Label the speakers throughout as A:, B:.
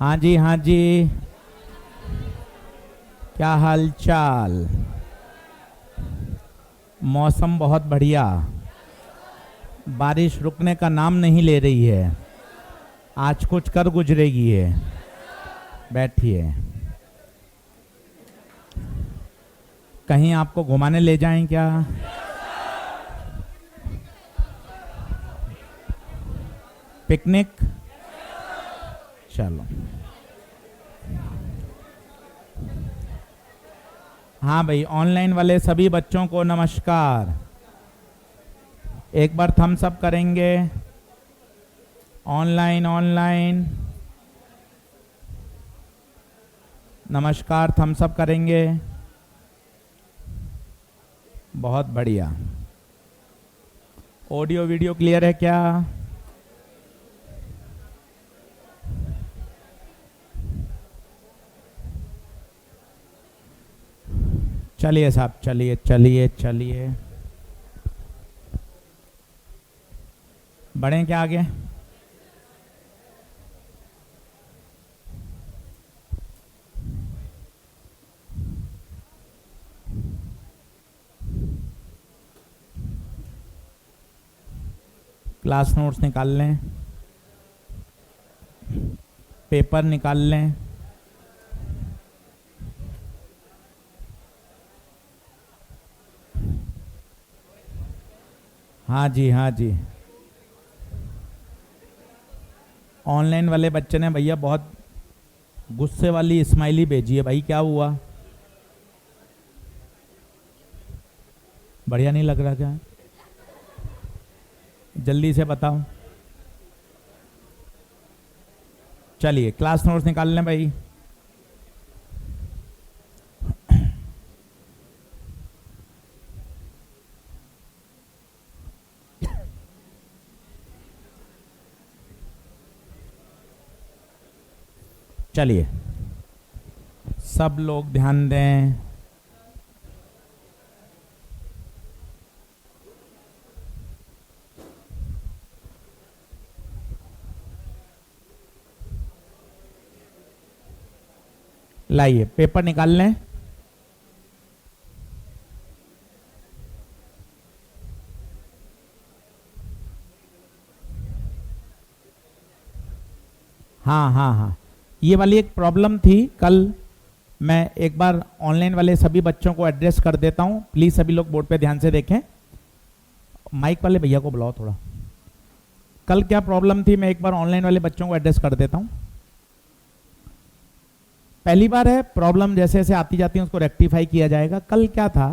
A: हाँ जी, हाँ जी। क्या हाल चाल? मौसम बहुत बढ़िया। बारिश रुकने का नाम नहीं ले रही है। आज कुछ कर गुजरेगी है। बैठिए। कहीं आपको घुमाने ले जाएं क्या? पिकनिक? चलो। हाँ भाई, ऑनलाइन वाले सभी बच्चों को नमस्कार। एक बार थम्स अप करेंगे। ऑनलाइन ऑनलाइन नमस्कार, थम्स अप करेंगे। बहुत बढ़िया। ऑडियो वीडियो क्लियर है क्या? चलिए साहब, चलिए चलिए चलिए। बढ़ें क्या आगे? क्लास नोट्स निकाल लें, पेपर निकाल लें। हाँ जी, हाँ जी। ऑनलाइन वाले बच्चे ने भैया बहुत गुस्से वाली स्माइली भेजी है भाई, क्या हुआ? बढ़िया नहीं लग रहा क्या? जल्दी से बताओ। चलिए क्लास नोट्स निकाल लें भाई। चलिए सब लोग ध्यान दें। लाइए पेपर निकाल लें। हाँ हाँ हाँ, ये वाली एक प्रॉब्लम थी कल। मैं एक बार ऑनलाइन वाले सभी बच्चों को एड्रेस कर देता हूँ। प्लीज़ सभी लोग बोर्ड पे ध्यान से देखें। माइक वाले भैया को बुलाओ थोड़ा। कल क्या प्रॉब्लम थी, मैं एक बार ऑनलाइन वाले बच्चों को एड्रेस कर देता हूँ। पहली बार है, प्रॉब्लम जैसे जैसे आती जाती है उसको रेक्टिफाई किया जाएगा। कल क्या था,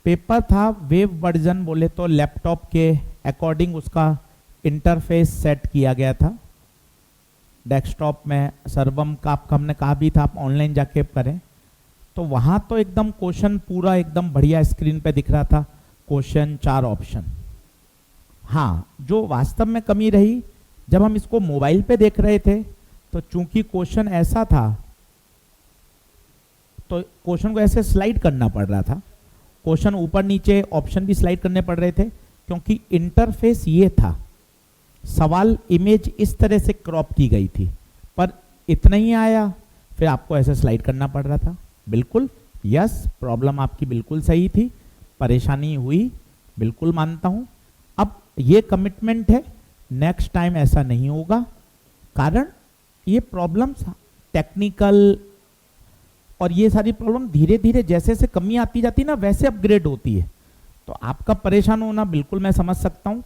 A: पेपर था वेब वर्जन, बोले तो लैपटॉप के अकॉर्डिंग उसका इंटरफेस सेट किया गया था। डेस्कटॉप में सर्वम का आपका हमने कहा भी था आप ऑनलाइन जाके करें, तो वहाँ तो एकदम क्वेश्चन पूरा एकदम बढ़िया स्क्रीन पे दिख रहा था। Question 4 option. हाँ, जो वास्तव में कमी रही, जब हम इसको मोबाइल पे देख रहे थे तो चूंकि क्वेश्चन ऐसा था तो क्वेश्चन को ऐसे स्लाइड करना पड़ रहा था। क्वेश्चन ऊपर नीचे ऑप्शन भी स्लाइड करने पड़ रहे थे, क्योंकि इंटरफेस ये था। सवाल इमेज इस तरह से क्रॉप की गई थी, पर इतना ही आया, फिर आपको ऐसे स्लाइड करना पड़ रहा था। बिल्कुल यस, प्रॉब्लम आपकी बिल्कुल सही थी, परेशानी हुई, बिल्कुल मानता हूं। अब ये कमिटमेंट है, नेक्स्ट टाइम ऐसा नहीं होगा। कारण ये प्रॉब्लम्स टेक्निकल और ये सारी प्रॉब्लम धीरे धीरे जैसे जैसे कमी आती जाती है ना, वैसे अपग्रेड होती है। तो आपका परेशान होना बिल्कुल मैं समझ सकता हूं,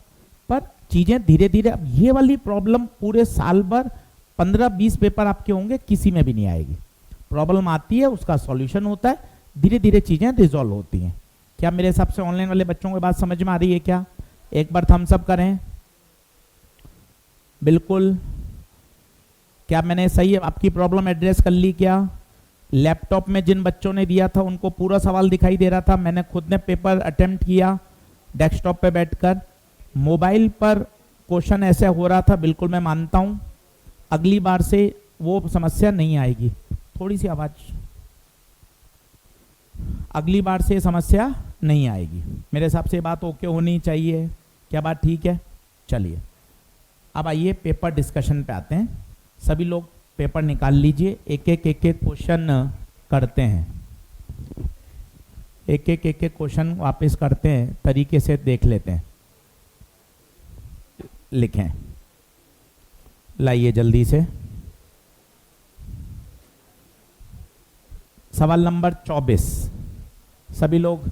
A: पर चीजें धीरे धीरे, अब ये वाली प्रॉब्लम पूरे साल भर 15-20 पेपर आपके होंगे, किसी में भी नहीं आएगी। प्रॉब्लम आती है, उसका सॉल्यूशन होता है, धीरे धीरे चीजें रिजॉल्व होती हैं। क्या मेरे हिसाब से ऑनलाइन वाले बच्चों को बात समझ में आ रही है क्या? एक बार थम्स अप करें। बिल्कुल। क्या मैंने सही आपकी प्रॉब्लम एड्रेस कर ली क्या? लैपटॉप में जिन बच्चों ने दिया था उनको पूरा सवाल दिखाई दे रहा था। मैंने खुद ने पेपर अटेम्प्ट किया डेस्कटॉप पे बैठकर। मोबाइल पर क्वेश्चन ऐसे हो रहा था, बिल्कुल मैं मानता हूं। अगली बार से वो समस्या नहीं आएगी। थोड़ी सी आवाज, अगली बार से समस्या नहीं आएगी। मेरे हिसाब से बात ओके होनी चाहिए। क्या बात ठीक है? चलिए अब आइए पेपर डिस्कशन पे आते हैं। सभी लोग पेपर निकाल लीजिए, एक एक क्वेश्चन करते हैं, एक एक क्वेश्चन वापस करते हैं, तरीके से देख लेते हैं। लिखें, लाइए जल्दी से। सवाल नंबर 24, सभी लोग,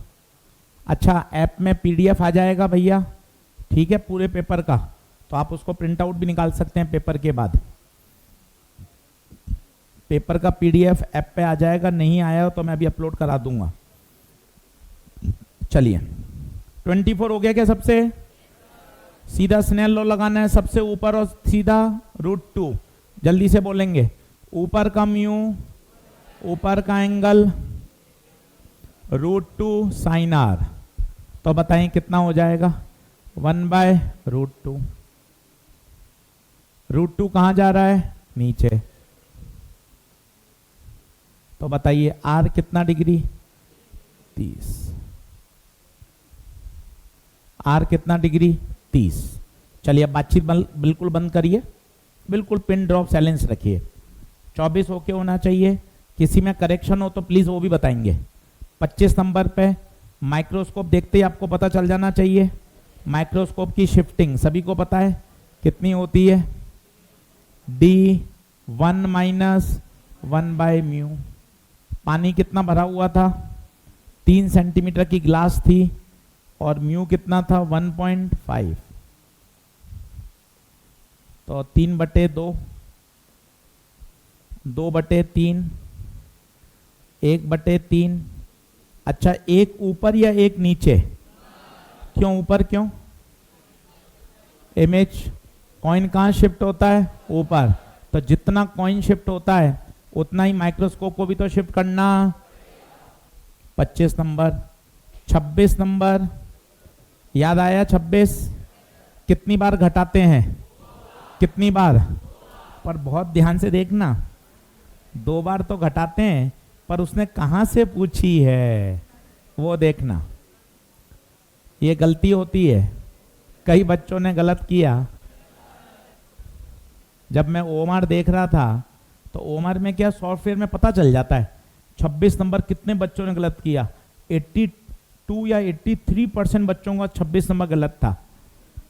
A: अच्छा ऐप में पीडीएफ आ जाएगा भैया, ठीक है, पूरे पेपर का, तो आप उसको प्रिंट आउट भी निकाल सकते हैं पेपर के बाद। पेपर का पीडीएफ ऐप पे आ जाएगा, नहीं आया तो मैं अभी अपलोड करा दूंगा। चलिए 24 हो गया क्या सबसे? सीधा स्नेल लॉ लगाना है, सबसे ऊपर और सीधा √2, जल्दी से बोलेंगे। ऊपर का म्यू, ऊपर का एंगल √2 साइन आर, तो बताएं कितना हो जाएगा? 1/√2। √2 कहां जा रहा है? नीचे। तो बताइए आर कितना डिग्री? 30। आर कितना डिग्री? 30। चलिए अब बातचीत बिल्कुल बंद करिए, बिल्कुल पिन ड्रॉप साइलेंस रखिए। 24 ओके होना चाहिए। किसी में करेक्शन हो तो प्लीज वो भी बताएंगे। 25 नंबर पे माइक्रोस्कोप देखते ही आपको पता चल जाना चाहिए। माइक्रोस्कोप की शिफ्टिंग सभी को पता है कितनी होती है? D1 - 1/μ। पानी कितना भरा हुआ था? 3 सेंटीमीटर की ग्लास थी और म्यू कितना था? 1.5। तो 3/2, 2/3, 1/3। अच्छा, एक ऊपर या एक नीचे? क्यों ऊपर? क्यों? इमेज कॉइन कहाँ शिफ्ट होता है? ऊपर। तो जितना कॉइन शिफ्ट होता है उतना ही माइक्रोस्कोप को भी तो शिफ्ट करना। 25 नंबर। 26 नंबर, याद आया? 26 कितनी बार घटाते हैं? कितनी बार? पर बहुत ध्यान से देखना, 2 बार तो घटाते हैं, पर उसने कहां से पूछी है वो देखना। ये गलती होती है, कई बच्चों ने गलत किया। जब मैं ओमआर देख रहा था तो ओमआर में क्या सॉफ्टवेयर में पता चल जाता है 26 नंबर कितने बच्चों ने गलत किया। 82 या 83% बच्चों का 26 नंबर गलत था।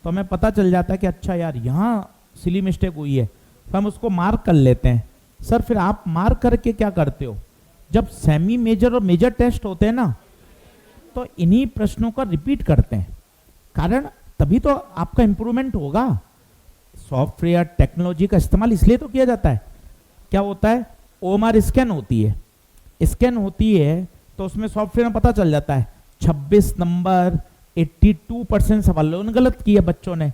A: तो हमें पता चल जाता है कि अच्छा यार यहाँ सिली मिस्टेक हुई है, तो हम उसको मार्क कर लेते हैं। सर फिर आप मार्क करके क्या करते हो? जब सेमी मेजर और मेजर टेस्ट होते हैं ना, तो इन्हीं प्रश्नों का रिपीट करते हैं, कारण तभी तो आपका इंप्रूवमेंट होगा। सॉफ्टवेयर टेक्नोलॉजी का इस्तेमाल इसलिए तो किया जाता है। क्या होता है? ओएमआर स्कैन होती है, स्कैन होती है तो उसमें सॉफ्टवेयर में पता चल जाता है 26 नंबर 82% सवालों ने गलत किया बच्चों ने,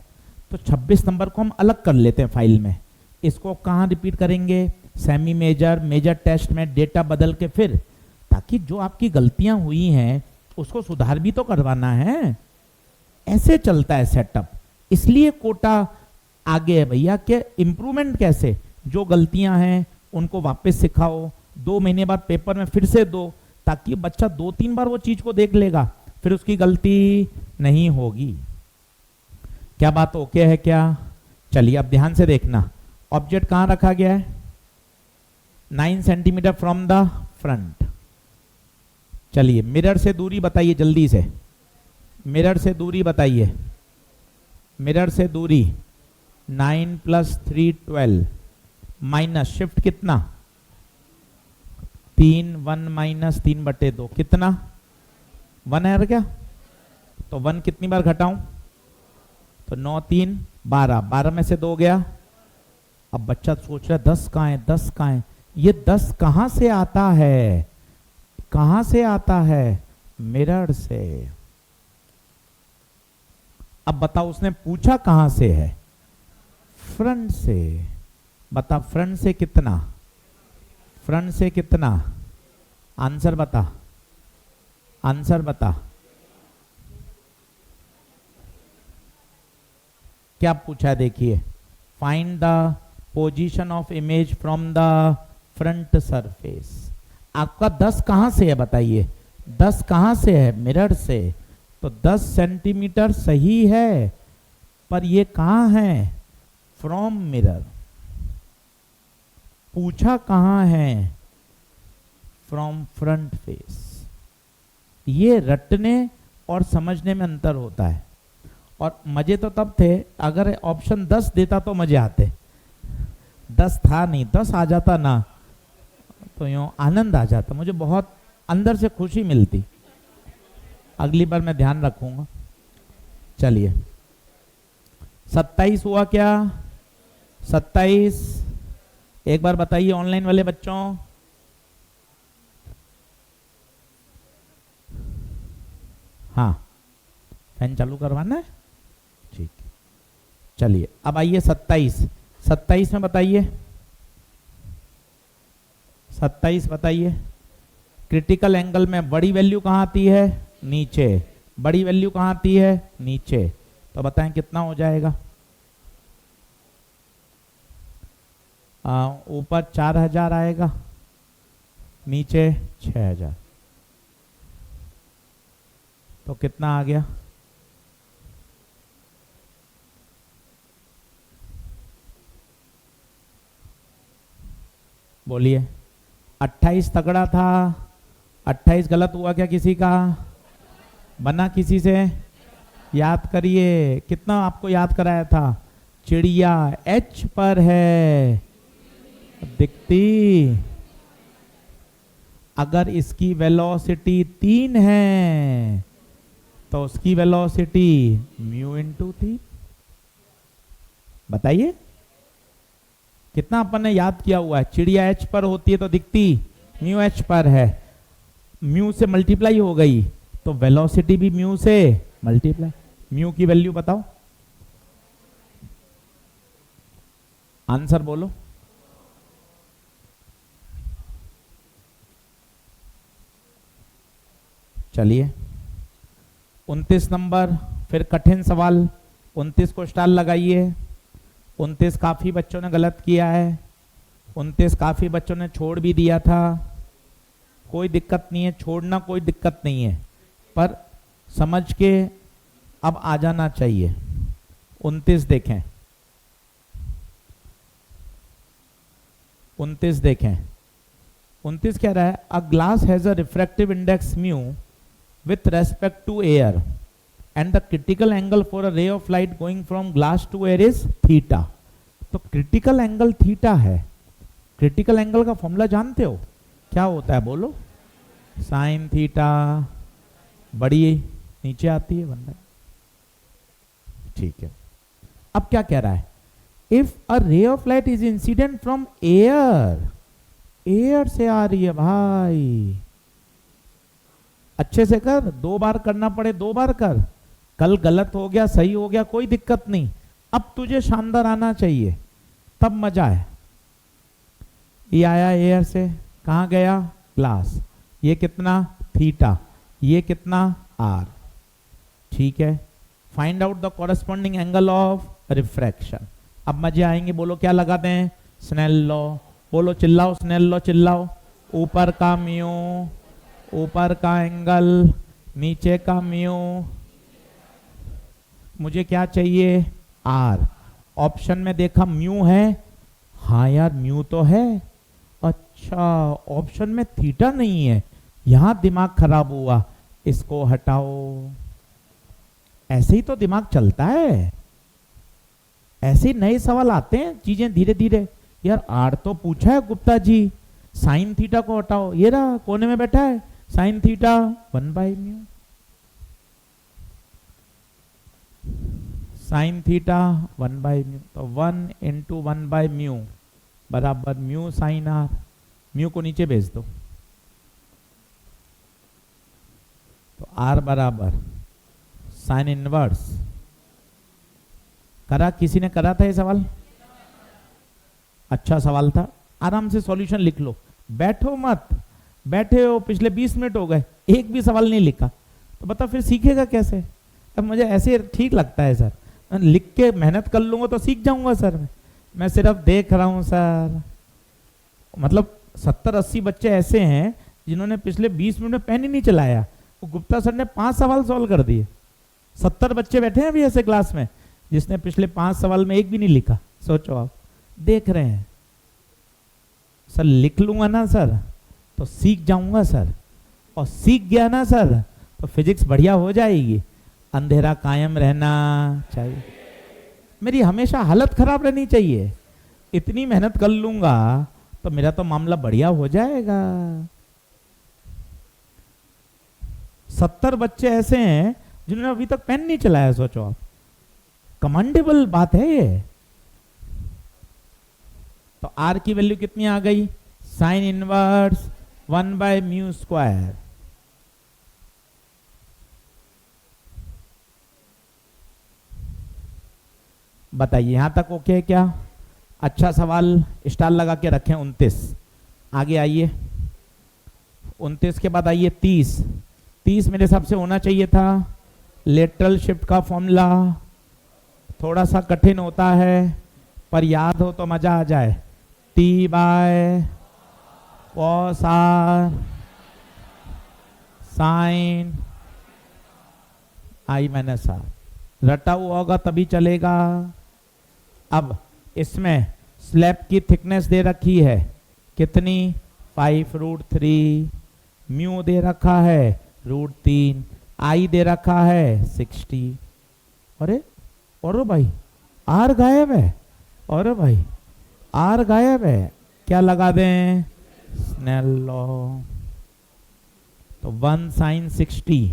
A: तो 26 नंबर को हम अलग कर लेते हैं फाइल में। इसको कहाँ रिपीट करेंगे? सेमी मेजर, मेजर टेस्ट में डेटा बदल के, फिर ताकि जो आपकी गलतियां हुई हैं उसको सुधार भी तो करवाना है। ऐसे चलता है सेटअप, इसलिए कोटा आगे है भैया। कि इंप्रूवमेंट कैसे? जो गलतियां हैं उनको वापस सिखाओ, 2 महीने बाद पेपर में फिर से दो, ताकि बच्चा 2-3 बार वो चीज को देख लेगा, फिर उसकी गलती नहीं होगी। क्या बात ओके है क्या? चलिए अब ध्यान से देखना, ऑब्जेक्ट कहां रखा गया है? 9 सेंटीमीटर फ्रॉम द फ्रंट। चलिए मिरर से दूरी बताइए जल्दी से, मिरर से दूरी बताइए। मिरर से दूरी 9 + 3 12, माइनस शिफ्ट कितना? 3, 1 - 3/2 कितना? 1 है क्या? तो 1 कितनी बार घटाऊं? तो 9 3 12, 12 में से 2 गया। अब बच्चा सोच रहा है 10 कहां है, 10 कहां है? ये 10 कहां से आता है? कहां से आता है? मिरर से। अब बताओ उसने पूछा कहां से है? फ्रंट से। बता फ्रंट से कितना? फ्रंट से कितना? आंसर बता, आंसर बता। क्या पूछा है देखिए, find the position of image from the front surface. आपका 10 कहां से है बताइए? 10 कहां से है? मिरर से। तो 10 सेंटीमीटर सही है, पर ये कहां है? From mirror. पूछा कहाँ है, फ्रॉम फ्रंट फेस। ये रटने और समझने में अंतर होता है। और मजे तो तब थे अगर ऑप्शन 10 देता तो मजे आते, 10 था नहीं, 10 आ जाता ना तो यूं आनंद आ जाता, मुझे बहुत अंदर से खुशी मिलती। अगली बार मैं ध्यान रखूंगा। चलिए 27 हुआ क्या, 27 एक बार बताइए ऑनलाइन वाले बच्चों। हाँ फैन चालू करवाना है, ठीक। चलिए अब आइए 27 में बताइए, 27 बताइए। क्रिटिकल एंगल में बड़ी वैल्यू कहाँ आती है, नीचे। बड़ी वैल्यू कहाँ आती है, नीचे। तो बताएं कितना हो जाएगा। ऊपर 4000 आएगा, नीचे 6000, तो कितना आ गया, बोलिए। 28 तगड़ा था, 28 गलत हुआ क्या किसी का, बना किसी से, याद करिए कितना आपको याद कराया था। चिड़िया एच पर है, दिखती। अगर इसकी वेलोसिटी 3 है तो उसकी वेलोसिटी म्यू इंटू 3। बताइए कितना अपन ने याद किया हुआ है। चिड़िया एच पर होती है तो दिखती, म्यू एच पर है, म्यू से मल्टीप्लाई हो गई तो वेलोसिटी भी म्यू से मल्टीप्लाई। म्यू की वैल्यू बताओ, आंसर बोलो। चलिए 29 नंबर, फिर कठिन सवाल। 29 को स्टार लगाइए। 29 काफी बच्चों ने गलत किया है, 29 काफी बच्चों ने छोड़ भी दिया था। कोई दिक्कत नहीं है, छोड़ना कोई दिक्कत नहीं है, पर समझ के अब आ जाना चाहिए। 29 देखें, 29 देखें। 29 कह रहा है a glass has a refractive index mu with respect to air and the critical angle for a ray of light going from glass to air is theta। तो critical angle theta है। critical angle का formula जानते हो क्या होता है, बोलो। sin theta, बड़ी नीचे आती है, बन। ठीक है, अब क्या कह रहा है, if a ray of light is incident from air, air से आ रही है भाई, अच्छे से कर, 2 बार करना पड़े 2 बार कर। कल गलत हो गया सही हो गया कोई दिक्कत नहीं, अब तुझे शानदार आना चाहिए तब मजा है। ये आया एयर से, कहां गया, ग्लास। ये कितना थीटा, ये कितना आर। ठीक है, find out the corresponding angle of refraction. अब मजे आएंगे, बोलो क्या लगाते हैं, स्नेल लॉ। बोलो चिल्लाओ, स्नेल लॉ चिल्लाओ। ऊपर का म्यू, ऊपर का एंगल, नीचे का म्यू, मुझे क्या चाहिए, आर। ऑप्शन में देखा म्यू है, हाँ यार म्यू तो है। अच्छा ऑप्शन में थीटा नहीं है, यहां दिमाग खराब हुआ, इसको हटाओ। ऐसे ही तो दिमाग चलता है, ऐसे ही नए सवाल आते हैं, चीजें धीरे धीरे। यार आर तो पूछा है गुप्ता जी, साइन थीटा को हटाओ, ये रहा कोने में बैठा है, साइन थीटा 1/μ, साइन थीटा 1/μ, तो 1 × 1/μ बराबर म्यू साइन आर। म्यू को नीचे भेज दो, तो आर बराबर साइन इनवर्स। करा, किसी ने करा था ये सवाल, अच्छा सवाल था, आराम से सॉल्यूशन लिख लो, बैठो मत। बैठे हो पिछले 20 मिनट हो गए, एक भी सवाल नहीं लिखा, तो बता फिर सीखेगा कैसे। अब मुझे ऐसे ठीक लगता है सर, लिख के मेहनत कर लूंगा तो सीख जाऊंगा सर। मैं सिर्फ देख रहा हूं सर। मतलब 70-80 बच्चे ऐसे हैं जिन्होंने पिछले 20 मिनट में पेन ही नहीं चलाया, वो गुप्ता सर ने 5 सवाल सॉल्व कर दिए। 70 बच्चे बैठे हैं अभी ऐसे क्लास में जिसने पिछले 5 सवाल में एक भी नहीं लिखा। सोचो आप, देख रहे हैं। सर लिख लूंगा ना सर तो सीख जाऊंगा सर, और सीख गया ना सर तो फिजिक्स बढ़िया हो जाएगी। अंधेरा कायम रहना चाहिए, मेरी हमेशा हालत खराब रहनी चाहिए। इतनी मेहनत कर लूंगा तो मेरा तो मामला बढ़िया हो जाएगा। 70 बच्चे ऐसे हैं जिन्होंने अभी तक पेन नहीं चलाया, सोचो आप, कमांडेबल बात है ये। तो आर की वैल्यू कितनी आ गई, साइन इनवर्स 1/μ²। बताइए यहां तक ओके है क्या? अच्छा सवाल, स्टार लगा के रखें। 29 आगे आइए, 29 के बाद आइए 30। 30 मेरे हिसाब से होना चाहिए था लेटरल शिफ्ट का फॉर्मूला, थोड़ा सा कठिन होता है पर याद हो तो मजा आ जाए। T/cos r sin i-r, रटा हुआ होगा तभी चलेगा। अब इसमें स्लैब की थिकनेस दे रखी है कितनी, 5√3, म्यू दे रखा है √3, आई दे रखा है 60। अरे और भाई आर गायब है, और भाई आर गायब है, क्या लगा दें, स्नेल लॉ। तो 1 sin 60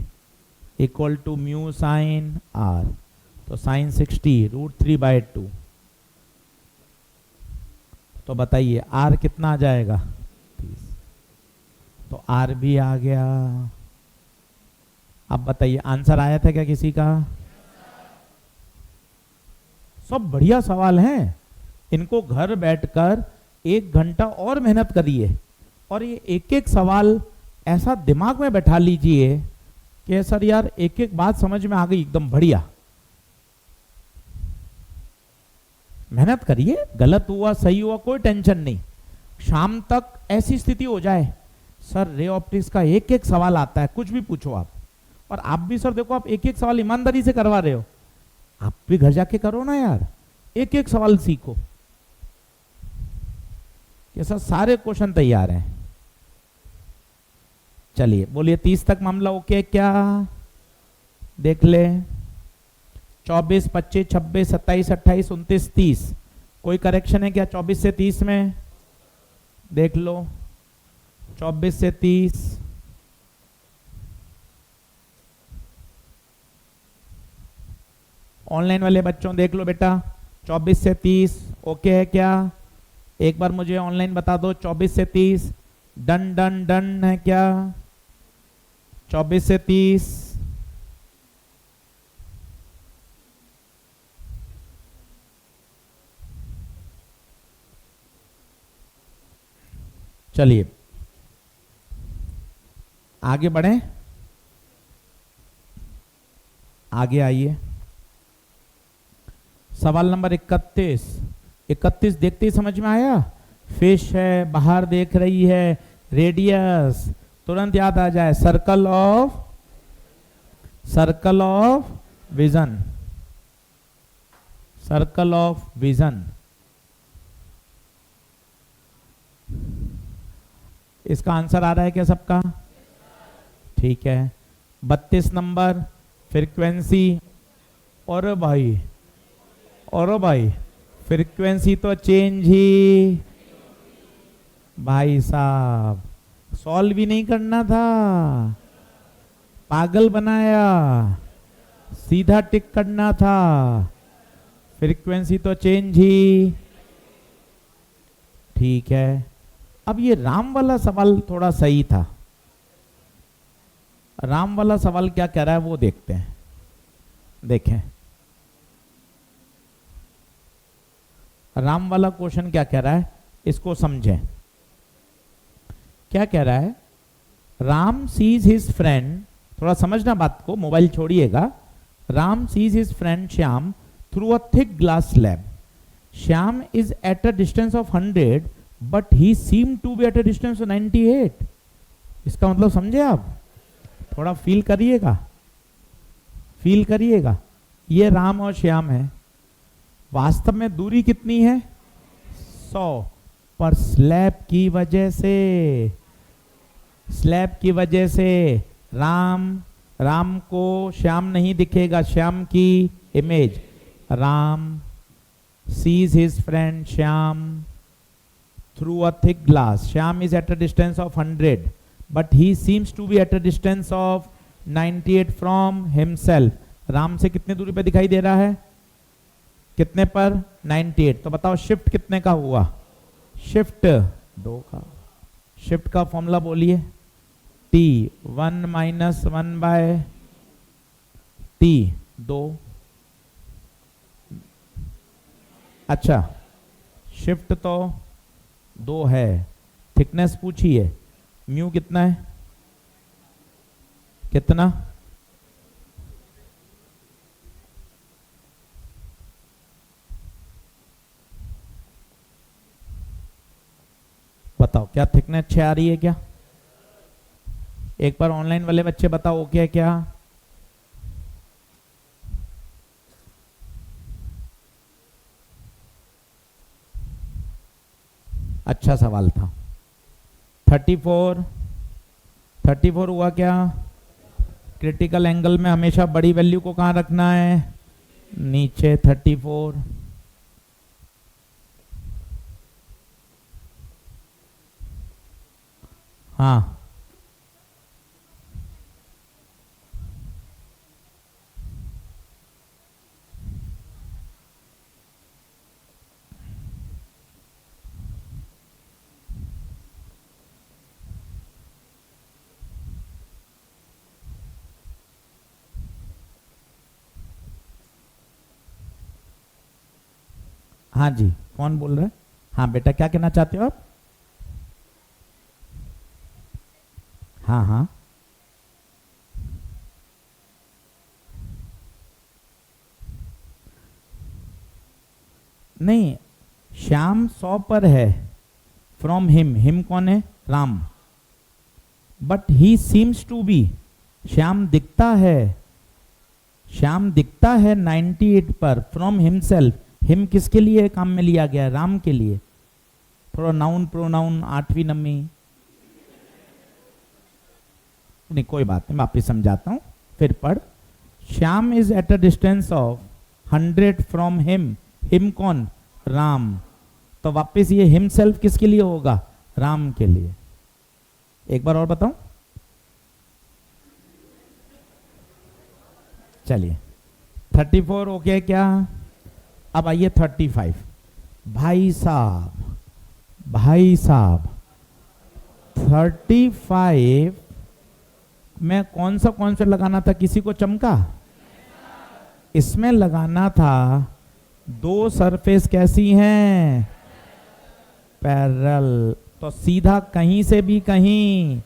A: equal to mu sine R, तो साइन 60 √3/2। तो बताइए आर कितना आ जाएगा, 30। तो आर भी आ गया। अब बताइए आंसर आया था क्या किसी का? सब बढ़िया सवाल हैं, इनको घर बैठकर 1 घंटा और मेहनत करिए, और ये एक एक सवाल ऐसा दिमाग में बैठा लीजिए कि सर यार एक एक बात समझ में आ गई, एकदम बढ़िया। मेहनत करिए, गलत हुआ सही हुआ कोई टेंशन नहीं। शाम तक ऐसी स्थिति हो जाए सर रे ऑप्टिक्स का एक एक सवाल आता है, कुछ भी पूछो आप। और आप भी सर देखो, आप एक एक सवाल ईमानदारी से करवा रहे हो, आप भी घर जाके करो ना यार, एक एक सवाल सीखो। ये सर सारे क्वेश्चन तैयार हैं। चलिए बोलिए 30 तक मामला ओके क्या? देख ले 24, 25, 26, 27, 28, 29, 30। कोई करेक्शन है क्या 24 से 30 में? देख लो 24 से 30। ऑनलाइन वाले बच्चों देख लो बेटा, 24 से 30 ओके है क्या? एक बार मुझे ऑनलाइन बता दो, 24 से 30 डन डन डन है क्या? 24 से 30 चलिए आगे बढ़ें, आगे आइए। सवाल नंबर 31। 31 देखते ही समझ में आया, फिश है, बाहर देख रही है, रेडियस, तुरंत याद आ जाए circle of vision, circle of vision. इसका आंसर आ रहा है क्या सबका? ठीक है। 32 नंबर फ्रीक्वेंसी, और भाई फ्रीक्वेंसी तो चेंज ही, भाई साहब सॉल्व भी नहीं करना था, पागल बनाया, सीधा टिक करना था। फ्रीक्वेंसी तो चेंज ही, ठीक है। अब ये राम वाला सवाल थोड़ा सही था। राम वाला सवाल क्या कह रहा है वो देखते हैं, देखें राम वाला क्वेश्चन क्या कह रहा है, इसको समझें। क्या कह रहा है, राम सीज हिज फ्रेंड, थोड़ा समझना बात को, मोबाइल छोड़िएगा। Ram sees his friend Shyam through a thick glass slab. Shyam is at a distance of 100 but he seem to be at a distance of 98। इसका मतलब समझे आप, थोड़ा फील करिएगा, फील करिएगा। ये राम और श्याम है, वास्तव में दूरी कितनी है 100, पर स्लैब की वजह से, स्लैब की वजह से राम को श्याम नहीं दिखेगा, श्याम की image. Ram sees his friend Shyam through a thick glass. Shyam is at a distance of 100, but he seems to be at a distance of 98 from himself. Ram से कितने दूरी पे दिखाई दे रहा है, कितने पर, 98। तो बताओ शिफ्ट कितने का हुआ, शिफ्ट 2 का। शिफ्ट का फॉर्मूला बोलिए, t 1 माइनस 1 बाय t 2। अच्छा, शिफ्ट तो 2 है, थिकनेस पूछी है, म्यू कितना है, कितना, बताओ क्या थिकनेस 6 आ रही है क्या? एक बार ऑनलाइन वाले बच्चे बताओ ओके है क्या? अच्छा सवाल था। 34 हुआ क्या? क्रिटिकल एंगल में हमेशा बड़ी वैल्यू को कहाँ रखना है, नीचे। 34 हाँ, हाँ जी, कौन बोल रहे हैं? हाँ बेटा, क्या कहना चाहते हो आप? हाँ हाँ, नहीं, श्याम 100 पर है फ्रॉम हिम। हिम कौन है, Ram. But he seems to be, Shyam दिखता है, श्याम दिखता है 98 पर फ्रॉम हिमसेल्फ। हिम किसके लिए काम में लिया गया है, राम के लिए। प्रोनाउन प्रोनाउन 8वीं नम्मी, नहीं कोई बात नहीं, मैं वापिस समझाता हूं, फिर पढ़। Shyam is at a distance of 100 from him. Him कौन, राम। तो वापिस ये हिमसेल्फ किसके लिए होगा, राम के लिए। एक बार और बताऊं, चलिए 34 ओके क्या? अब आइए 35। भाई साहब, भाई साहब 35 में कौन सा लगाना था, किसी को चमका? इसमें लगाना था, 2 सरफेस कैसी हैं, पैरेलल। तो सीधा कहीं से भी कहीं।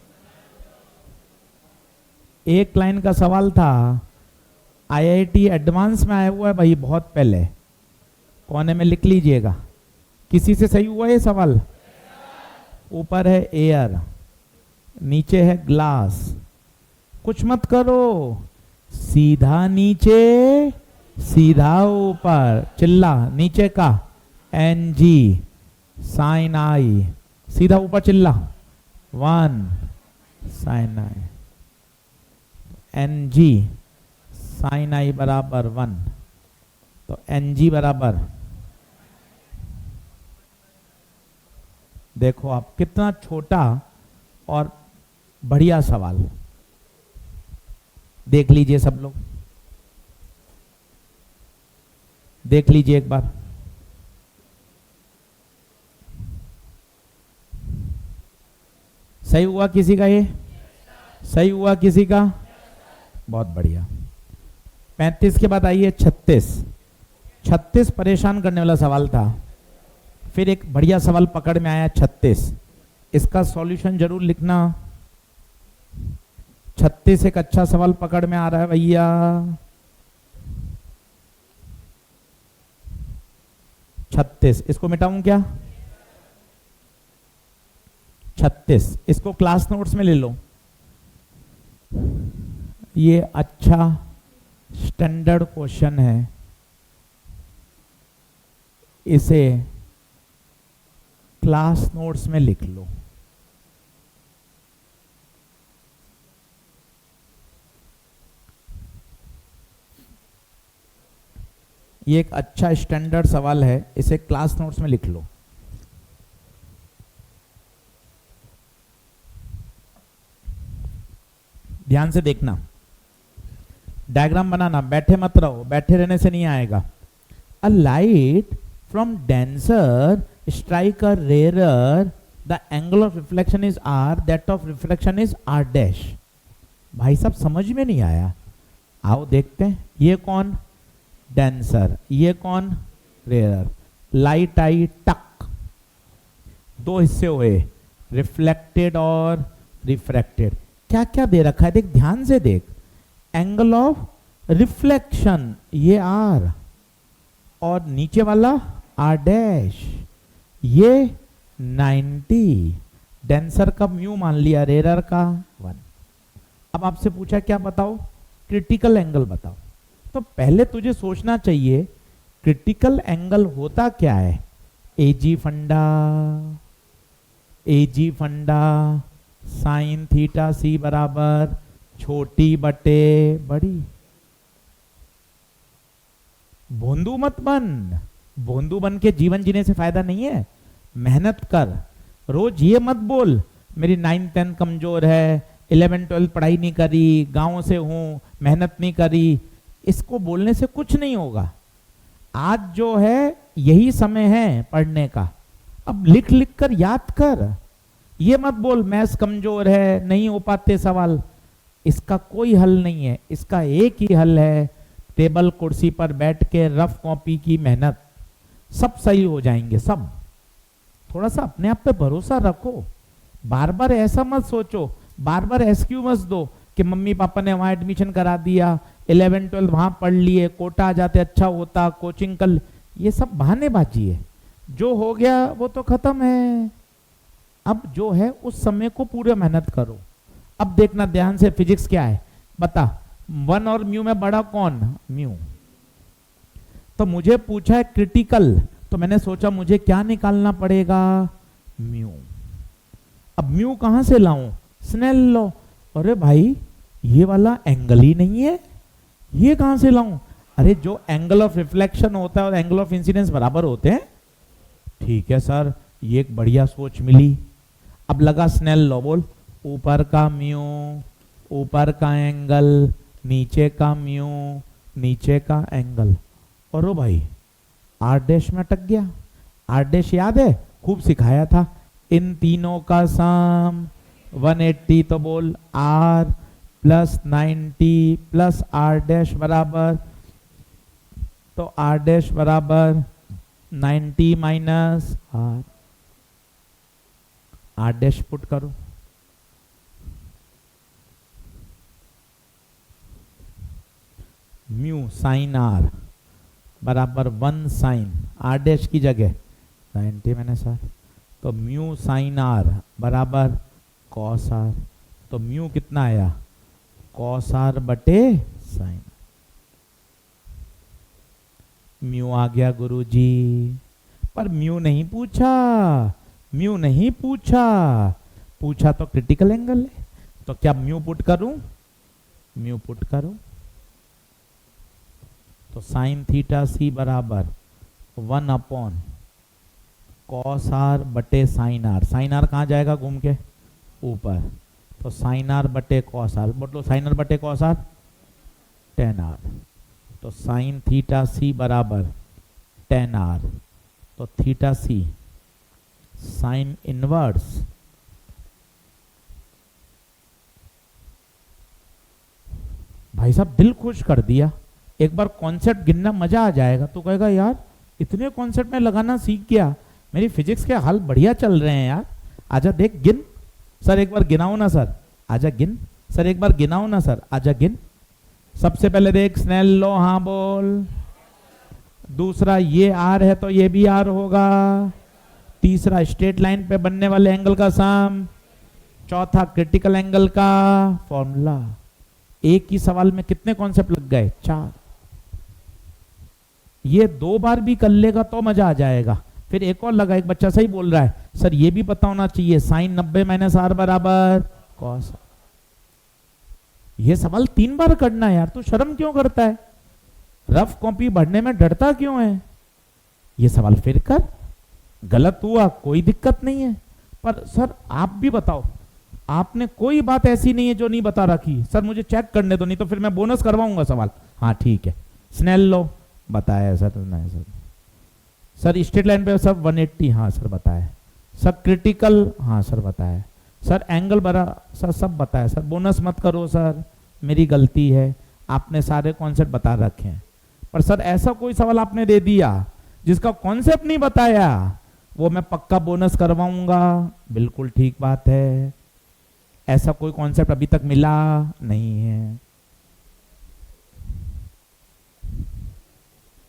A: एक लाइन का सवाल था, आईआईटी एडवांस में आया हुआ है भाई, बहुत पहले, कोने में लिख लीजिएगा। किसी से सही हुआ ये सवाल? ऊपर है एयर, नीचे है ग्लास। कुछ मत करो, सीधा नीचे सीधा ऊपर, चिल्ला नीचे का एन जी साइन आई, सीधा ऊपर चिल्ला 1 साइन आई, एन जी साइन आई बराबर 1। तो एन जी बराबर, देखो आप कितना छोटा और बढ़िया सवाल। देख लीजिए सब लोग, देख लीजिए एक बार। सही हुआ किसी का, ये सही हुआ किसी का, बहुत बढ़िया। 35 के बाद आइए 36। 36 परेशान करने वाला सवाल था, फिर एक बढ़िया सवाल पकड़ में आया 36। इसका सॉल्यूशन जरूर लिखना। 36 एक अच्छा सवाल पकड़ में आ रहा है भैया। 36 इसको मिटाऊं क्या? 36 इसको क्लास नोट्स में ले लो। ये अच्छा स्टैंडर्ड क्वेश्चन है, इसे क्लास नोट्स में लिख लो। ये एक अच्छा स्टैंडर्ड सवाल है, इसे क्लास नोट्स में लिख लो। ध्यान से देखना, डायग्राम बनाना, बैठे मत रहो, बैठे रहने से नहीं आएगा। A light from denser strike a rare, the angle of reflection is r, that of reflection is r dash. भाई साहब समझ में नहीं आया, आओ देखते हैं। ये कौन? डेंसर। ये कौन? रेयर। लाइट आई, टक, दो हिस्से हुए, रिफ्लेक्टेड और रिफ्रैक्टेड। क्या क्या दे रखा है देख, ध्यान से देख। एंगल ऑफ रिफ्लेक्शन ये आर, और नीचे वाला आर डैश, ये 90। डेंसर का म्यू मान लिया, रेयर का 1। अब आपसे पूछा क्या बताओ? क्रिटिकल एंगल बताओ। तो पहले तुझे सोचना चाहिए क्रिटिकल एंगल होता क्या है। एजी फंडा, एजी फंडा साइन थीटा सी बराबर छोटी बटे बड़ी। भोंदू मत बन, भोंदू बन के जीवन जीने से फायदा नहीं है। मेहनत कर, रोज ये मत बोल मेरी 9th 10th कमजोर है, 11th 12th पढ़ाई नहीं करी, गांव से हूं, मेहनत नहीं करी। इसको बोलने से कुछ नहीं होगा। आज जो है यही समय है पढ़ने का, अब लिख लिख कर याद कर। ये मत बोल मैथ्स कमजोर है, नहीं हो पाते सवाल। इसका कोई हल नहीं है, इसका एक ही हल है, टेबल कुर्सी पर बैठ के रफ कॉपी की मेहनत, सब सही हो जाएंगे सब। थोड़ा सा अपने आप पे भरोसा रखो, बार बार ऐसा मत सोचो, बार बार एक्सक्यूज मत दो कि मम्मी पापा ने वहां एडमिशन करा दिया, 11th 12th वहां पढ़ लिए, कोटा आ जाते अच्छा होता, कोचिंग कर। ये सब बहानेबाजी है। जो हो गया वो तो खत्म है, अब जो है उस समय को पूरे मेहनत करो। अब देखना ध्यान से, फिजिक्स क्या है बता। 1 और म्यू में बड़ा कौन? म्यू। तो मुझे पूछा है क्रिटिकल, तो मैंने सोचा मुझे क्या निकालना पड़ेगा? म्यू। अब म्यू कहां से लाऊं? Snell law. अरे भाई ये वाला एंगल ही नहीं है, ये कहां से लाऊं? अरे जो एंगल ऑफ रिफ्लेक्शन होता है और एंगल ऑफ इंसिडेंस बराबर होते हैं। ठीक है सर, ये एक बढ़िया सोच मिली। अब लगा स्नेल लॉ, बोल ऊपर का म्यू, ऊपर का एंगल, नीचे का म्यू, नीचे का एंगल। और ओ भाई आर डैश में अटक गया। आर डैश याद है, खूब सिखाया था। इन तीनों का सम 180, तो बोल R plus 90 plus R dash बराबर, तो आर डैश बराबर 90 minus R. R dash put करो, म्यू साइन आर बराबर 1 साइन आर डैश की जगह 90 मैंने सर, तो म्यू साइन आर बराबर कॉस आर। तो म्यू कितना आया? कॉस आर बटे साइन। म्यू आ गया गुरुजी। पर म्यू नहीं पूछा, म्यू नहीं पूछा, पूछा तो क्रिटिकल एंगल है। तो क्या म्यू पुट करूं? म्यू पुट करो, तो साइन थीटा सी बराबर 1 अपॉन कॉस आर बटे साइन आर। साइन आर कहाँ जाएगा घूम के? ऊपर। तो साइन आर बटे कॉस आर, बोलो साइन आर बटे कॉस आर tan आर। तो साइन थीटा सी बराबर tan आर, तो थीटा सी साइन इनवर्स भाई साहब दिल खुश कर दिया। एक बार कॉन्सेप्ट गिनना मजा आ जाएगा। तो कहेगा यार इतने कॉन्सेप्ट में लगाना सीख गया, मेरी फिजिक्स के हाल बढ़िया चल रहे हैं यार। आजा देख गिन सर, एक बार गिनाओ ना सर, आजा गिन सर, एक बार गिनाओ ना सर, आजा गिन। सबसे पहले देख स्नेल लॉ, हाँ बोल। दूसरा ये आर है तो ये भी आर होगा। तीसरा स्ट्रेट लाइन पे बनने वाले एंगल का सम। चौथा क्रिटिकल एंगल का फॉर्मूला। एक ही सवाल में कितने कॉन्सेप्ट लग गए? 4। ये 2 बार भी कर लेगा तो मजा आ जाएगा। फिर एक और लगा, एक बच्चा सही बोल रहा है, सर ये भी पता होना चाहिए साइन 90 माइनस आर बराबर कॉस। ये सवाल 3 बार करना है यार, तू शर्म क्यों करता है? रफ कॉपी भरने में डरता क्यों है? ये सवाल फिर कर, गलत हुआ कोई दिक्कत नहीं है, पर सर आप भी बताओ, आपने कोई बात ऐसी नहीं है जो नहीं बता रखी। सर मुझे चेक करने दो, नहीं तो फिर मैं बोनस करवाऊंगा सवाल। हाँ ठीक है, स्नेल लो बताया सर, नहीं सर। सर स्ट्रेट लाइन पे सब 180, हाँ सर बताया। सर क्रिटिकल, हाँ सर बताया। सर एंगल बड़ा, सर सब बताया। सर बोनस मत करो सर, मेरी गलती है, आपने सारे कॉन्सेप्ट बता रखे हैं। पर सर ऐसा कोई सवाल आपने दे दिया जिसका कॉन्सेप्ट नहीं बताया, वो मैं पक्का बोनस करवाऊंगा। बिल्कुल ठीक बात है, ऐसा कोई कॉन्सेप्ट अभी तक मिला नहीं है।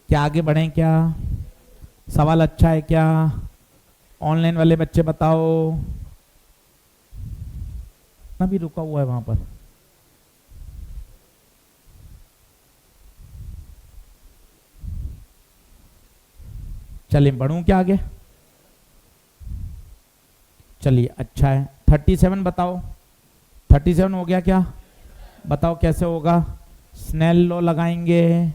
A: क्या आगे बढ़ें क्या? सवाल अच्छा है क्या? ऑनलाइन वाले बच्चे बताओ। अभी रुका हुआ है वहां पर। चलिए बढ़ूं क्या आगे? चलिए अच्छा है। 37 बताओ। 37 हो गया क्या? बताओ कैसे होगा? स्नेल लॉ लगाएंगे।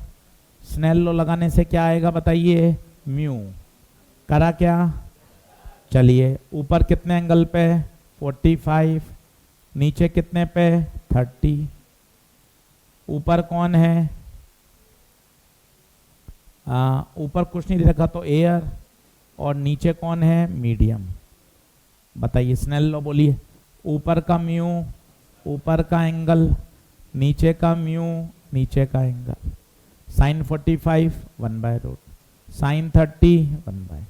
A: स्नेल लॉ लगाने से क्या आएगा बताइए? म्यू। करा क्या? चलिए ऊपर कितने एंगल पे? 45। नीचे कितने पे? 30। ऊपर कौन है? ऊपर कुछ नहीं रखा तो एयर, और नीचे कौन है? मीडियम। बताइए स्नेल लॉ बोलिए। ऊपर का म्यू, ऊपर का एंगल, नीचे का म्यू, नीचे का एंगल। साइन 45 1/√, साइन 30 1/,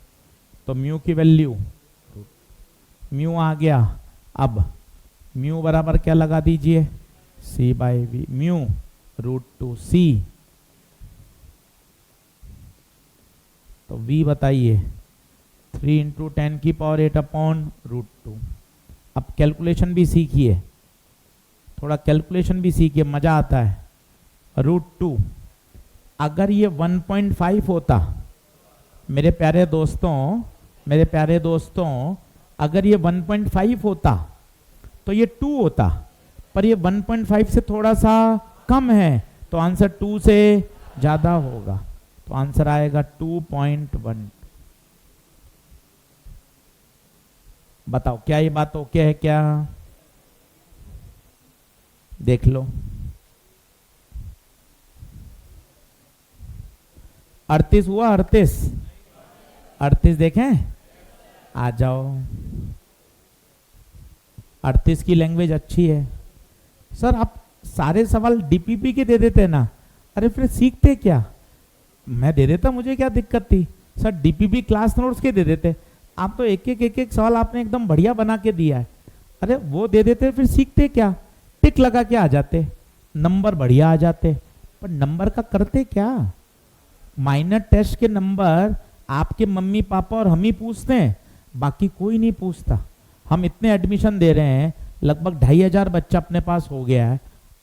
A: तो म्यू की वैल्यू, म्यू आ गया। अब म्यू बराबर क्या लगा दीजिए? c/v। म्यू √2c, तो v बताइए 3 × 10⁸ अब कैलकुलेशन भी सीखिए, थोड़ा कैलकुलेशन भी सीखिए, मजा आता है। √2 अगर ये 1.5 होता, मेरे प्यारे दोस्तों, अगर ये 1.5 होता तो ये 2 होता, पर ये 1.5 से थोड़ा सा कम है, तो आंसर 2 से ज्यादा होगा, तो आंसर आएगा 2.1। बताओ क्या ये बात ओके है क्या? देख लो। 38 हुआ? 38 देखें, आ जाओ। 38 की लैंग्वेज अच्छी है। सर आप सारे सवाल डीपीपी के दे देते ना, अरे फिर सीखते क्या? मैं दे देता, मुझे क्या दिक्कत थी? सर डीपीपी क्लास नोट्स के दे देते, आप तो एक एक सवाल आपने एकदम बढ़िया बना के दिया है। अरे वो दे देते, फिर सीखते क्या? टिक लगा के आ जाते, नंबर बढ़िया आ जाते। पर नंबर का करते क्या? माइनर टेस्ट के नंबर आपके मम्मी पापा और हम ही पूछते हैं, बाकी कोई नहीं पूछता। हम इतने एडमिशन दे रहे हैं, लगभग 2500 बच्चा अपने पास हो गया है।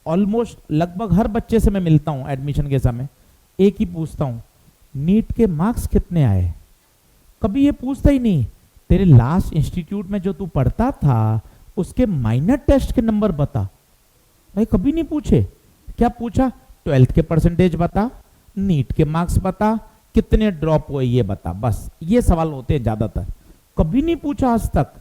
A: ऑलमोस्ट लगभग हर बच्चे से मैं मिलता हूँ एडमिशन के समय, एक ही पूछता हूँ, नीट के मार्क्स कितने आए? कभी ये पूछता ही नहीं, तेरे लास्ट इंस्टीट्यूट में जो तू पढ़ता था उसके माइनर टेस्ट के नंबर बता। भाई कभी नहीं पूछे। क्या पूछा? 12th के परसेंटेज बता, नीट के मार्क्स बता, कितने ड्रॉप हुए ये बता, बस ये सवाल होते हैं ज्यादातर। कभी नहीं पूछा आज तक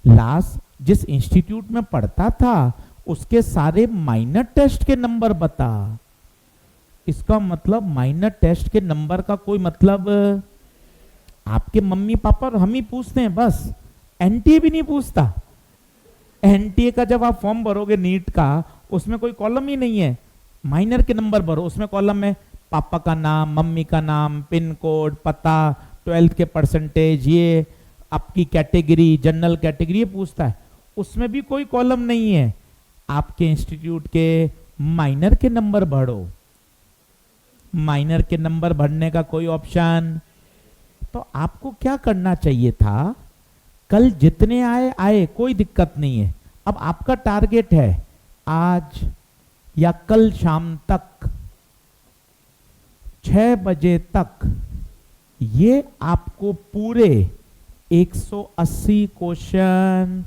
A: लास्ट जिस इंस्टीट्यूट में पढ़ता था उसके सारे माइनर टेस्ट के नंबर बता। इसका मतलब माइनर टेस्ट के नंबर का कोई मतलब आपके मम्मी पापा और हम ही पूछते हैं बस। एनटीए भी नहीं पूछता। एनटीए का जब आप फॉर्म भरोगे नीट का, उसमें कोई कॉलम ही नहीं है, माइनर के नंबर भरो, उसमें कॉलम में पापा का नाम, मम्मी का नाम, पिन कोड, पता, 12th के परसेंटेज, ये आपकी कैटेगरी, जनरल कैटेगरी, ये पूछता है। उसमें भी कोई कॉलम नहीं है। आपके इंस्टीट्यूट के माइनर के नंबर भरो, माइनर के नंबर भरने का कोई ऑप्शन। तो आपको क्या करना चाहिए था? कल जितने आए आए, कोई दिक्कत नहीं है। अब आपका टारगेट है आज या कल शाम तक 6 बजे तक ये आपको पूरे 180 क्वेश्चन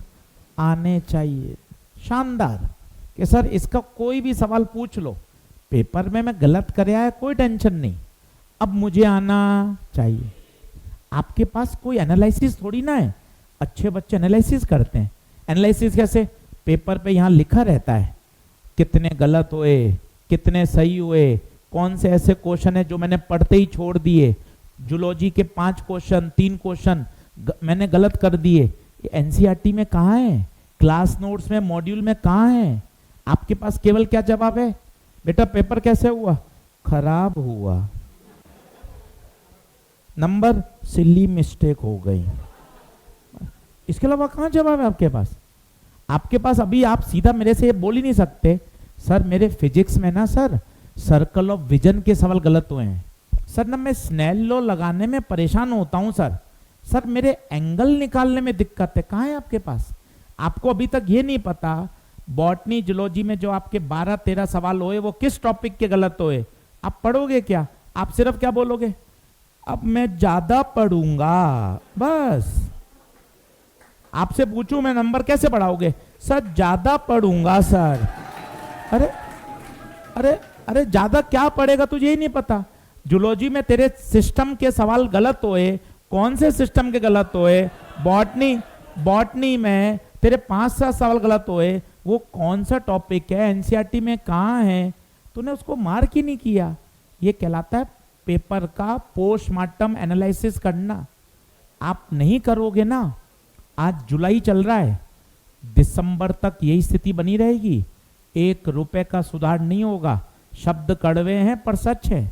A: आने चाहिए। शानदार। कि सर इसका कोई भी सवाल पूछ लो, पेपर में मैं गलत कर आया कोई टेंशन नहीं, अब मुझे आना चाहिए। आपके पास कोई एनालिसिस थोड़ी ना है, अच्छे बच्चे एनालिसिस करते हैं। एनालिसिस कैसे? पेपर पे यहाँ लिखा रहता है कितने गलत हुए, कितने सही हुए, कौन से ऐसे क्वेश्चन है जो मैंने पढ़ते ही छोड़ दिए। जूलॉजी के 5 क्वेश्चन, 3 क्वेश्चन मैंने गलत कर दिए। एनसीईआरटी में कहाँ है, क्लास नोट्स में, मॉड्यूल में कहाँ है? आपके पास केवल क्या जवाब है? बेटा पेपर कैसे हुआ? खराब हुआ। नंबर सिली मिस्टेक हो गई। इसके अलावा कहाँ जवाब है आपके पास? आपके पास अभी आप सीधा मेरे से ये बोल ही नहीं सकते सर मेरे फिजिक्स में ना सर सर्कल ऑफ विजन के सवाल गलत हुए हैं सर, ना मैं स्नेल लॉ लगाने में परेशान होता हूं सर मेरे एंगल निकालने में दिक्कत है। कहाँ है आपके पास? आपको अभी तक ये नहीं पता बॉटनी जूलॉजी में जो आपके 12-13 सवाल हुए वो किस टॉपिक के गलत हुए। आप पढ़ोगे क्या? आप सिर्फ क्या बोलोगे? अब मैं ज्यादा पढ़ूंगा। बस आपसे पूछूं मैं नंबर कैसे बढ़ाओगे? सर ज्यादा पढ़ूंगा सर। अरे अरे अरे ज्यादा क्या पढ़ेगा तुझे ही नहीं पता। जूलॉजी में तेरे सिस्टम के सवाल गलत हुए, कौन से सिस्टम के गलत हुए? बॉटनी में तेरे 5-7 सवाल गलत हुए, वो कौन सा टॉपिक है, एनसीईआरटी में कहाँ है? तूने उसको मार्क ही नहीं किया। ये कहलाता है पेपर का पोस्टमार्टम एनालिसिस करना। आप नहीं करोगे ना, आज जुलाई चल रहा है, दिसंबर तक यही स्थिति बनी रहेगी, 1 रुपए का सुधार नहीं होगा। शब्द कड़वे हैं पर सच है।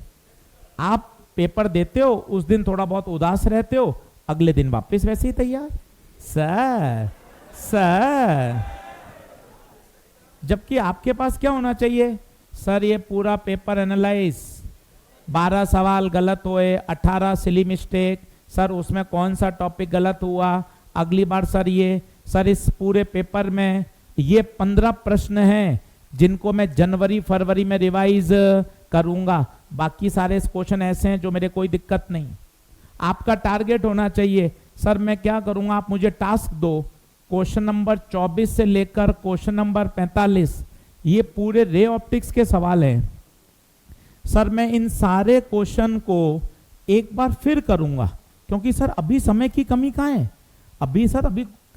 A: आप पेपर देते हो, उस दिन थोड़ा बहुत उदास रहते हो, अगले दिन वापस वैसे ही तैयार। सर जबकि आपके पास क्या होना चाहिए? सर ये पूरा पेपर एनालाइज, 12 सवाल गलत हुए, 18 सिली मिस्टेक, सर उसमें कौन सा टॉपिक गलत हुआ, अगली बार सर इस पूरे पेपर में ये 15 प्रश्न हैं जिनको मैं जनवरी फरवरी में रिवाइज करूंगा, बाकी सारे क्वेश्चन ऐसे हैं जो मेरे कोई दिक्कत नहीं। आपका टारगेट होना चाहिए सर मैं क्या करूंगा, आप मुझे टास्क दो, क्वेश्चन नंबर 24 से लेकर क्वेश्चन नंबर 45 ये पूरे रे ऑप्टिक्स के सवाल हैं। सर मैं इन सारे क्वेश्चन को एक बार फिर करूंगा, क्योंकि सर अभी समय की कमी कहाँ है? अभी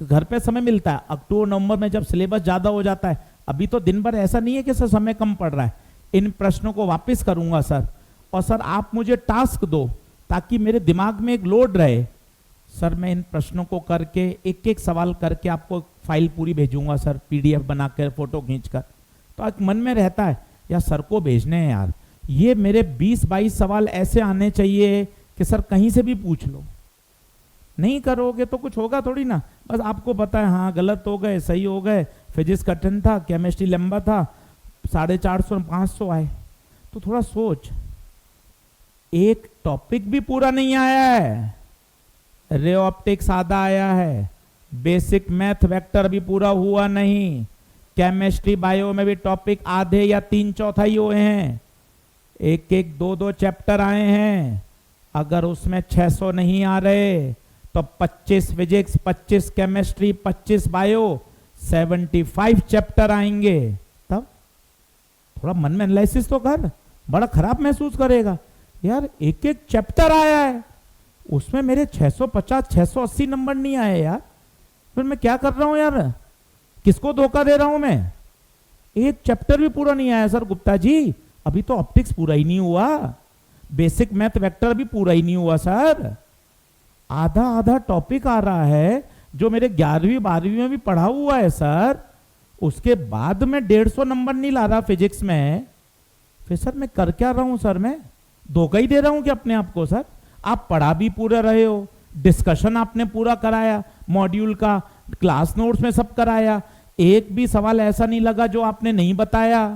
A: घर पे समय मिलता है, अक्टूबर नवंबर में जब सिलेबस ज्यादा हो जाता है, अभी तो दिन भर ऐसा नहीं है कि सर समय कम पड़ रहा है। इन प्रश्नों को वापस करूंगा सर, और सर आप मुझे टास्क दो ताकि मेरे दिमाग में एक लोड रहे। सर मैं इन प्रश्नों को करके एक एक सवाल करके आपको फाइल पूरी भेजूंगा सर, पीडीएफ बनाकर, फोटो खींचकर। तो एक मन में रहता है यार सर को भेजने हैं यार, ये मेरे 20-22 सवाल ऐसे आने चाहिए कि सर कहीं से भी पूछ लो। नहीं करोगे तो कुछ होगा थोड़ी ना, बस आपको पता है हाँ गलत हो गए, सही हो गए, फिजिक्स कठिन था, केमिस्ट्री लंबा था, 450-500 आए। तो थोड़ा सोच, एक टॉपिक भी पूरा नहीं आया है, रे ऑप्टिक्स आधा आया है, बेसिक मैथ वेक्टर भी पूरा हुआ नहीं, केमिस्ट्री बायो में भी टॉपिक आधे या 3/4 हुए हैं, एक 2-2 चैप्टर आए हैं। अगर उसमें 600 नहीं आ रहे तो 25 फिजिक्स, 25 केमिस्ट्री, 25 बायो, 75 चैप्टर आएंगे। तब थोड़ा मन में एनालिसिस तो कर, बड़ा खराब महसूस करेगा यार, एक चैप्टर आया है उसमें मेरे 650-680 नंबर नहीं आए यार, फिर मैं क्या कर रहा हूं यार, किसको धोखा दे रहा हूं मैं? एक चैप्टर भी पूरा नहीं आया सर गुप्ता जी, अभी तो ऑप्टिक्स पूरा ही नहीं हुआ, बेसिक मैथ वेक्टर भी पूरा ही नहीं हुआ सर, आधा टॉपिक आ रहा है जो मेरे 11वीं-12वीं में भी पढ़ा हुआ है सर, उसके बाद में 150 नंबर नहीं ला रहा फिजिक्स में। फिर सर मैं कर क्या रहा हूं सर, मैं धोखा ही दे रहा हूं कि अपने आप को? सर आप पढ़ा भी पूरा रहे हो, डिस्कशन आपने पूरा कराया, मॉड्यूल का क्लास नोट्स में सब कराया, एक भी सवाल ऐसा नहीं लगा जो आपने नहीं बताया।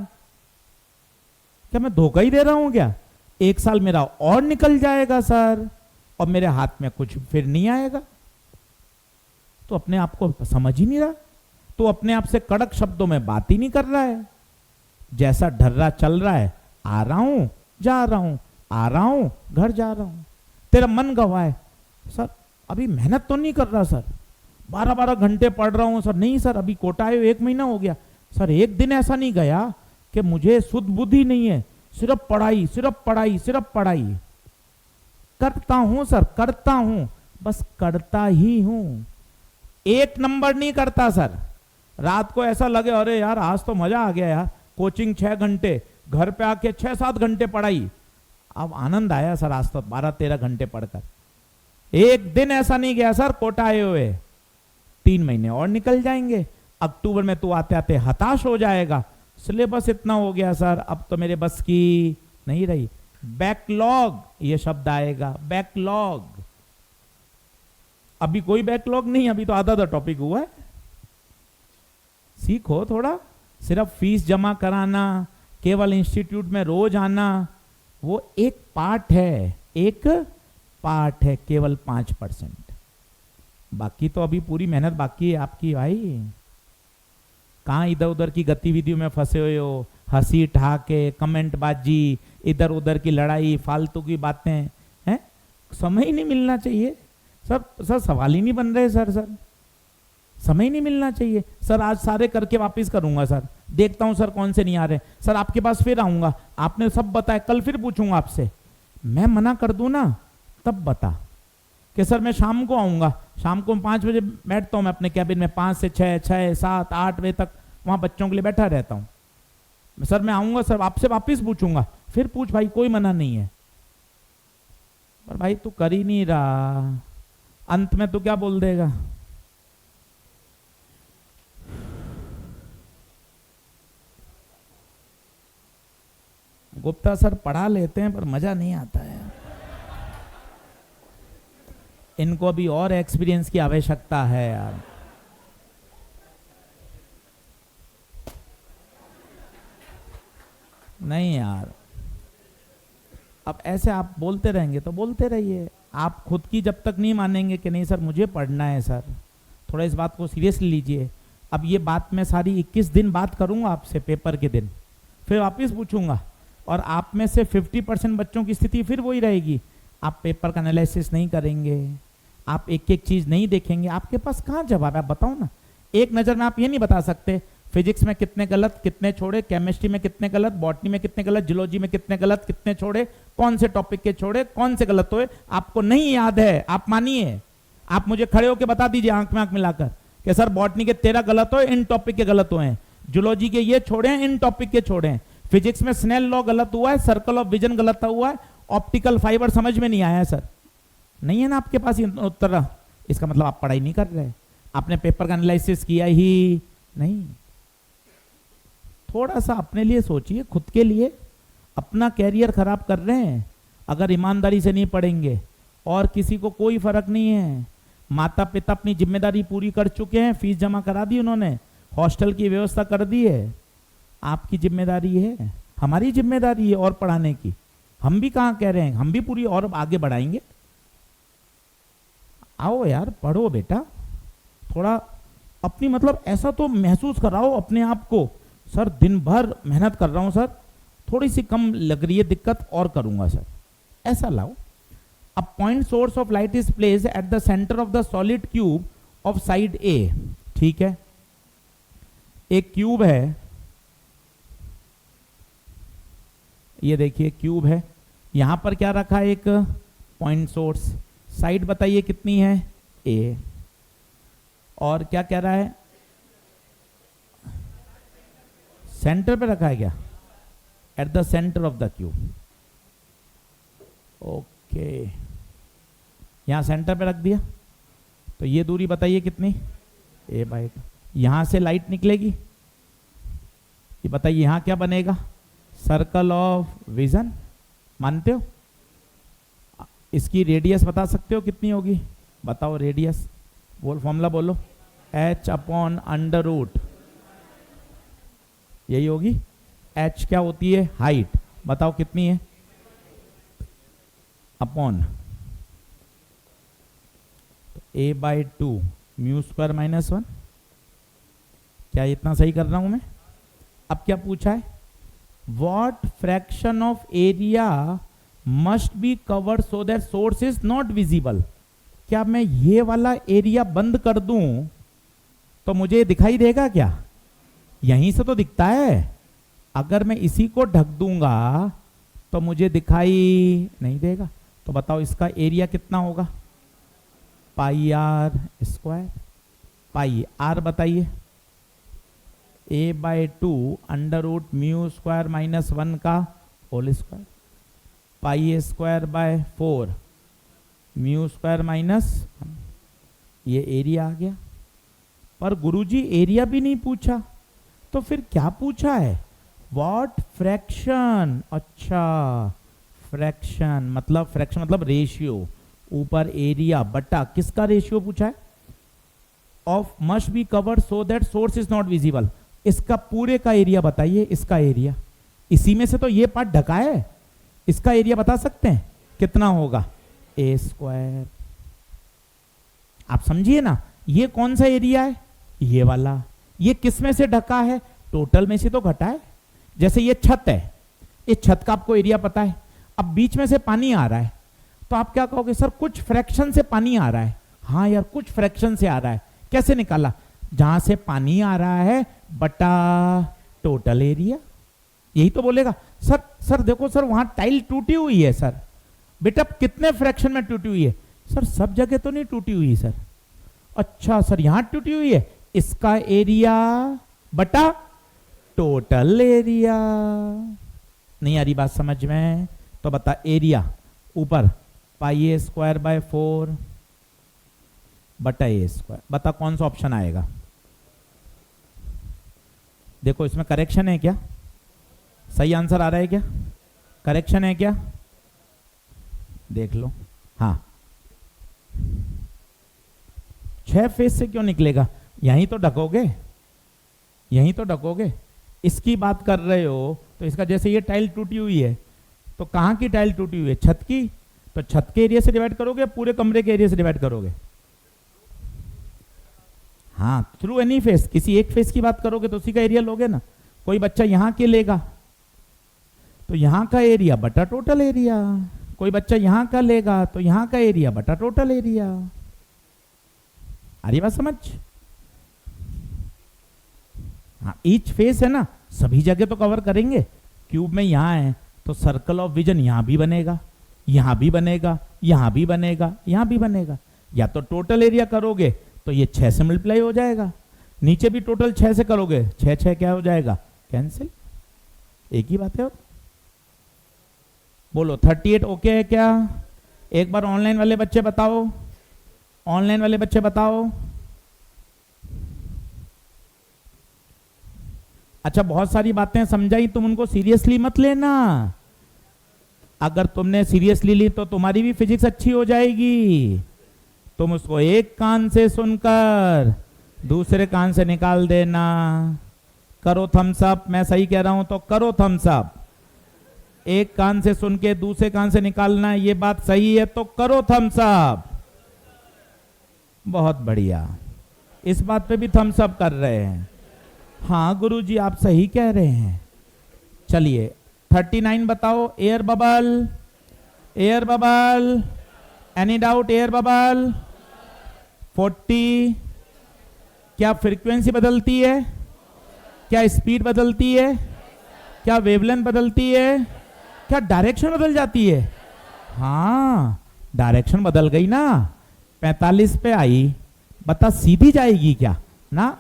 A: क्या मैं धोखा ही दे रहा हूं क्या? 1 साल मेरा और निकल जाएगा सर, और मेरे हाथ में कुछ फिर नहीं आएगा। तो अपने आप को समझ ही नहीं रहा, तो अपने आप से कड़क शब्दों में बात ही नहीं कर रहा है। जैसा ढर्रा चल रहा है, आ रहा हूं, जा रहा हूं, आ रहा हूं, घर जा रहा हूं, तेरा मन गवाए। सर अभी मेहनत तो नहीं कर रहा सर, 12-12 घंटे पढ़ रहा हूं सर। नहीं सर, अभी कोटा आए 1 महीना हो गया सर, एक दिन ऐसा नहीं गया कि मुझे शुद्ध बुद्धि नहीं है, सिर्फ पढ़ाई सिर्फ पढ़ाई सिर्फ पढ़ाई। करता हूं सर, करता हूं, बस करता ही हूं, 1 नंबर नहीं करता सर। रात को ऐसा लगे अरे यार आज तो मजा आ गया यार, कोचिंग 6 घंटे, घर पे आके 6-7 घंटे पढ़ाई, अब आनंद आया सर आज तो 12-13 घंटे पढ़कर। एक दिन ऐसा नहीं गया सर कोटा आए हुए। 3 महीने और निकल जाएंगे, अक्टूबर में तू आते आते हताश हो जाएगा, सिलेबस इतना हो गया सर अब तो मेरे बस की नहीं रही। बैकलॉग ये शब्द आएगा, बैकलॉग। अभी कोई बैकलॉग नहीं, अभी तो आधा टॉपिक हुआ है। सीखो थोड़ा, सिर्फ फीस जमा कराना, केवल इंस्टीट्यूट में रोज आना, वो एक पार्ट है, एक पार्ट है, केवल 5%। बाकी तो अभी पूरी मेहनत बाकी है आपकी भाई। कहां इधर उधर की गतिविधियों में फंसे हुए हो, हंसी ठहाके, कमेंट बाजी, इधर उधर की लड़ाई, फालतू की बातें हैं, समय ही नहीं मिलना चाहिए सर सवाल ही नहीं बन रहे सर समय ही नहीं मिलना चाहिए सर। आज सारे करके वापस करूंगा सर, देखता हूं सर कौन से नहीं आ रहे सर, आपके पास फिर आऊंगा, आपने सब बताया, कल फिर पूछूंगा आपसे। मैं मना कर दूं ना तब बता कि सर मैं शाम को आऊंगा, शाम को 5 बजे बैठता हूं मैं अपने कैबिन में, 5 से 6, 6, 7, 8 बजे तक वहां बच्चों के लिए बैठा रहता हूं। सर मैं आऊंगा सर, आपसे वापिस पूछूंगा, फिर पूछ भाई, कोई मना नहीं है। पर भाई तू कर ही नहीं रहा, अंत में तू क्या बोल देगा? गुप्ता सर पढ़ा लेते हैं पर मजा नहीं आता है, इनको अभी और एक्सपीरियंस की आवश्यकता है यार। नहीं यार, अब ऐसे आप बोलते रहेंगे तो बोलते रहिए, आप खुद की जब तक नहीं मानेंगे कि नहीं सर मुझे पढ़ना है सर, थोड़ा इस बात को सीरियसली लीजिए। अब ये बात मैं सारी 21 दिन बात करूंगा आपसे पेपर के दिन, फिर वापस पूछूंगा, और आप में से 50% बच्चों की स्थिति फिर वही रहेगी। आप पेपर का एनालिसिस नहीं करेंगे, आप एक एक चीज नहीं देखेंगे, आपके पास कहाँ जवाब है? आप बताओ ना। एक नजर में आप ये नहीं बता सकते फिजिक्स में कितने गलत कितने छोड़े, केमिस्ट्री में कितने गलत, बॉटनी में कितने गलत, जियोलॉजी में कितने गलत कितने छोड़े, कौन से टॉपिक के छोड़े, कौन से गलत हुए, आपको नहीं याद है। आप मानिए, आप मुझे खड़े होकर बता दीजिए आंख में आंख मिलाकर कि सर बॉटनी के 13 गलत हुए, इन टॉपिक के गलत हुए हैं, जियोलॉजी के ये छोड़े हैं, इन टॉपिक के छोड़े हैं, फिजिक्स में स्नेल लॉ गलत हुआ है, सर्कल ऑफ विजन गलत हुआ है, ऑप्टिकल फाइबर समझ में नहीं आया है सर। नहीं है ना आपके पास उत्तर, इसका मतलब आप पढ़ाई नहीं कर रहे, आपने पेपर का एनालिसिस किया ही नहीं। थोड़ा सा अपने लिए सोचिए, खुद के लिए। अपना कैरियर खराब कर रहे हैं अगर ईमानदारी से नहीं पढ़ेंगे, और किसी को कोई फर्क नहीं है। माता पिता अपनी जिम्मेदारी पूरी कर चुके हैं, फीस जमा करा दी उन्होंने, हॉस्टल की व्यवस्था कर दी है, आपकी जिम्मेदारी है, हमारी जिम्मेदारी है और पढ़ाने की। हम भी कहाँ कह रहे हैं, हम भी पूरी और आगे बढ़ाएंगे। आओ यार पढ़ो बेटा, थोड़ा अपनी मतलब ऐसा तो महसूस कराओ अपने आप को, सर दिन भर मेहनत कर रहा हूं सर, थोड़ी सी कम लग रही है दिक्कत और करूंगा सर, ऐसा लाओ। A point source of light is placed at the centre of the solid cube of side A. ठीक है, एक क्यूब है, ये देखिए क्यूब है, यहां पर क्या रखा है, एक पॉइंट सोर्स, साइड बताइए कितनी है, ए, और क्या कह रहा है, सेंटर पे रखा है क्या, eight the centre of the cube. Okay, यहां सेंटर पे रख दिया, तो ये दूरी बताइए कितनी, ए बाई। यहां से लाइट निकलेगी, ये बताइए यहां क्या बनेगा, सर्कल ऑफ विजन, मानते हो? इसकी रेडियस बता सकते हो कितनी होगी, बताओ रेडियस, बोल फॉर्मूला बोलो, h अपॉन अंडर रूट, यही होगी। h क्या होती है, हाइट, बताओ कितनी है, अपॉन a/2 म्यू स्क्वायर -1। क्या इतना सही कर रहा हूं मैं? अब क्या पूछा है, what fraction of area must be covered so that source is not visible. क्या मैं ये वाला एरिया बंद कर दूं तो मुझे दिखाई देगा क्या? यहीं से तो दिखता है। अगर मैं इसी को ढक दूंगा तो मुझे दिखाई नहीं देगा। तो बताओ इसका एरिया कितना होगा? Pi R square. Pi R बताइए, a/2 under root mu square minus 1 का whole square, pi A square by 4 mu square minus, ये एरिया आ गया। पर गुरुजी एरिया भी नहीं पूछा, तो फिर क्या पूछा है? What fraction. अच्छा, फ्रैक्शन मतलब रेशियो, ऊपर एरिया बटा किसका रेशियो पूछा है? Of must be covered so that source is not visible. इसका पूरे का एरिया बताइए, इसका एरिया, इसी में से तो ये पार्ट ढका है। इसका एरिया बता सकते हैं कितना होगा? ए स्क्वायर। आप समझिए ना, ये कौन सा एरिया है? ये वाला। ये किस में से ढका है? टोटल में से तो घटा है। जैसे ये छत है, इस छत का आपको एरिया पता है। अब बीच में से पानी आ रहा है, तो आप क्या कहोगे? सर कुछ फ्रैक्शन से पानी आ रहा है। हाँ यार, कुछ फ्रैक्शन से आ रहा है। कैसे निकाला? जहां से पानी आ रहा है बटा टोटल एरिया। यही तो बोलेगा। सर देखो सर, वहां टाइल टूटी हुई है। सर बेटा कितने फ्रैक्शन में टूटी हुई है? सर सब जगह तो नहीं टूटी हुई सर। अच्छा सर, यहां टूटी हुई है। इसका एरिया बटा टोटल एरिया। नहीं आ रही बात समझ में? तो बता, एरिया ऊपर पाई ए स्क्वायर बाय 4 बटा ए स्क्वायर। बता कौन सा ऑप्शन आएगा? देखो इसमें करेक्शन है क्या? सही आंसर आ रहा है क्या? करेक्शन है क्या? देख लो। हाँ, 6 फेस से क्यों निकलेगा? यहीं तो ढकोगे, यहीं तो ढकोगे। इसकी बात कर रहे हो तो इसका, जैसे ये टाइल टूटी हुई है, तो कहां की टाइल टूटी हुई है? छत की। तो छत के एरिया से डिवाइड करोगे, पूरे कमरे के एरिया से डिवाइड करोगे? हाँ, थ्रू एनी फेस, किसी एक फेस की बात करोगे तो उसी का एरिया लोगे ना। कोई बच्चा यहां के लेगा तो यहां का एरिया बटा टोटल एरिया। कोई बच्चा यहां का लेगा तो यहां का एरिया बटा टोटल एरिया। आ रही बात समझ? हाँ, ईच फेस है ना, सभी जगह तो कवर करेंगे। क्यूब में यहां है तो सर्कल ऑफ विजन यहां भी बनेगा, यहां भी बनेगा, यहां भी बनेगा, यहां भी बनेगा। या तो टोटल एरिया करोगे तो ये 6 से मल्टीप्लाई हो जाएगा, नीचे भी टोटल 6 से करोगे, 6 6 क्या हो जाएगा? कैंसिल। एक ही बात है। बोलो 38 ओके है क्या? एक बार ऑनलाइन वाले बच्चे बताओ, ऑनलाइन वाले बच्चे बताओ। अच्छा, बहुत सारी बातें समझाई, तुम उनको सीरियसली मत लेना। अगर तुमने सीरियसली ली तो तुम्हारी भी फिजिक्स अच्छी हो जाएगी। तुम उसको एक कान से सुनकर दूसरे कान से निकाल देना। करो थम्स अप, मैं सही कह रहा हूं तो करो थम्स अप। एक कान से सुन के दूसरे कान से निकालना, ये बात सही है तो करो थम्स अप। बहुत बढ़िया, इस बात पे भी थम्स अप कर रहे हैं। हाँ गुरुजी आप सही कह रहे हैं। चलिए 39 बताओ। Air bubble, air bubble, any doubt? Air bubble 40, क्या फ्रीक्वेंसी बदलती है? क्या स्पीड बदलती है? क्या वेवलेंथ बदलती है? क्या डायरेक्शन बदल जाती है? हाँ, डायरेक्शन बदल गई ना, 45 पे आई। बता सीधी जाएगी क्या? ना,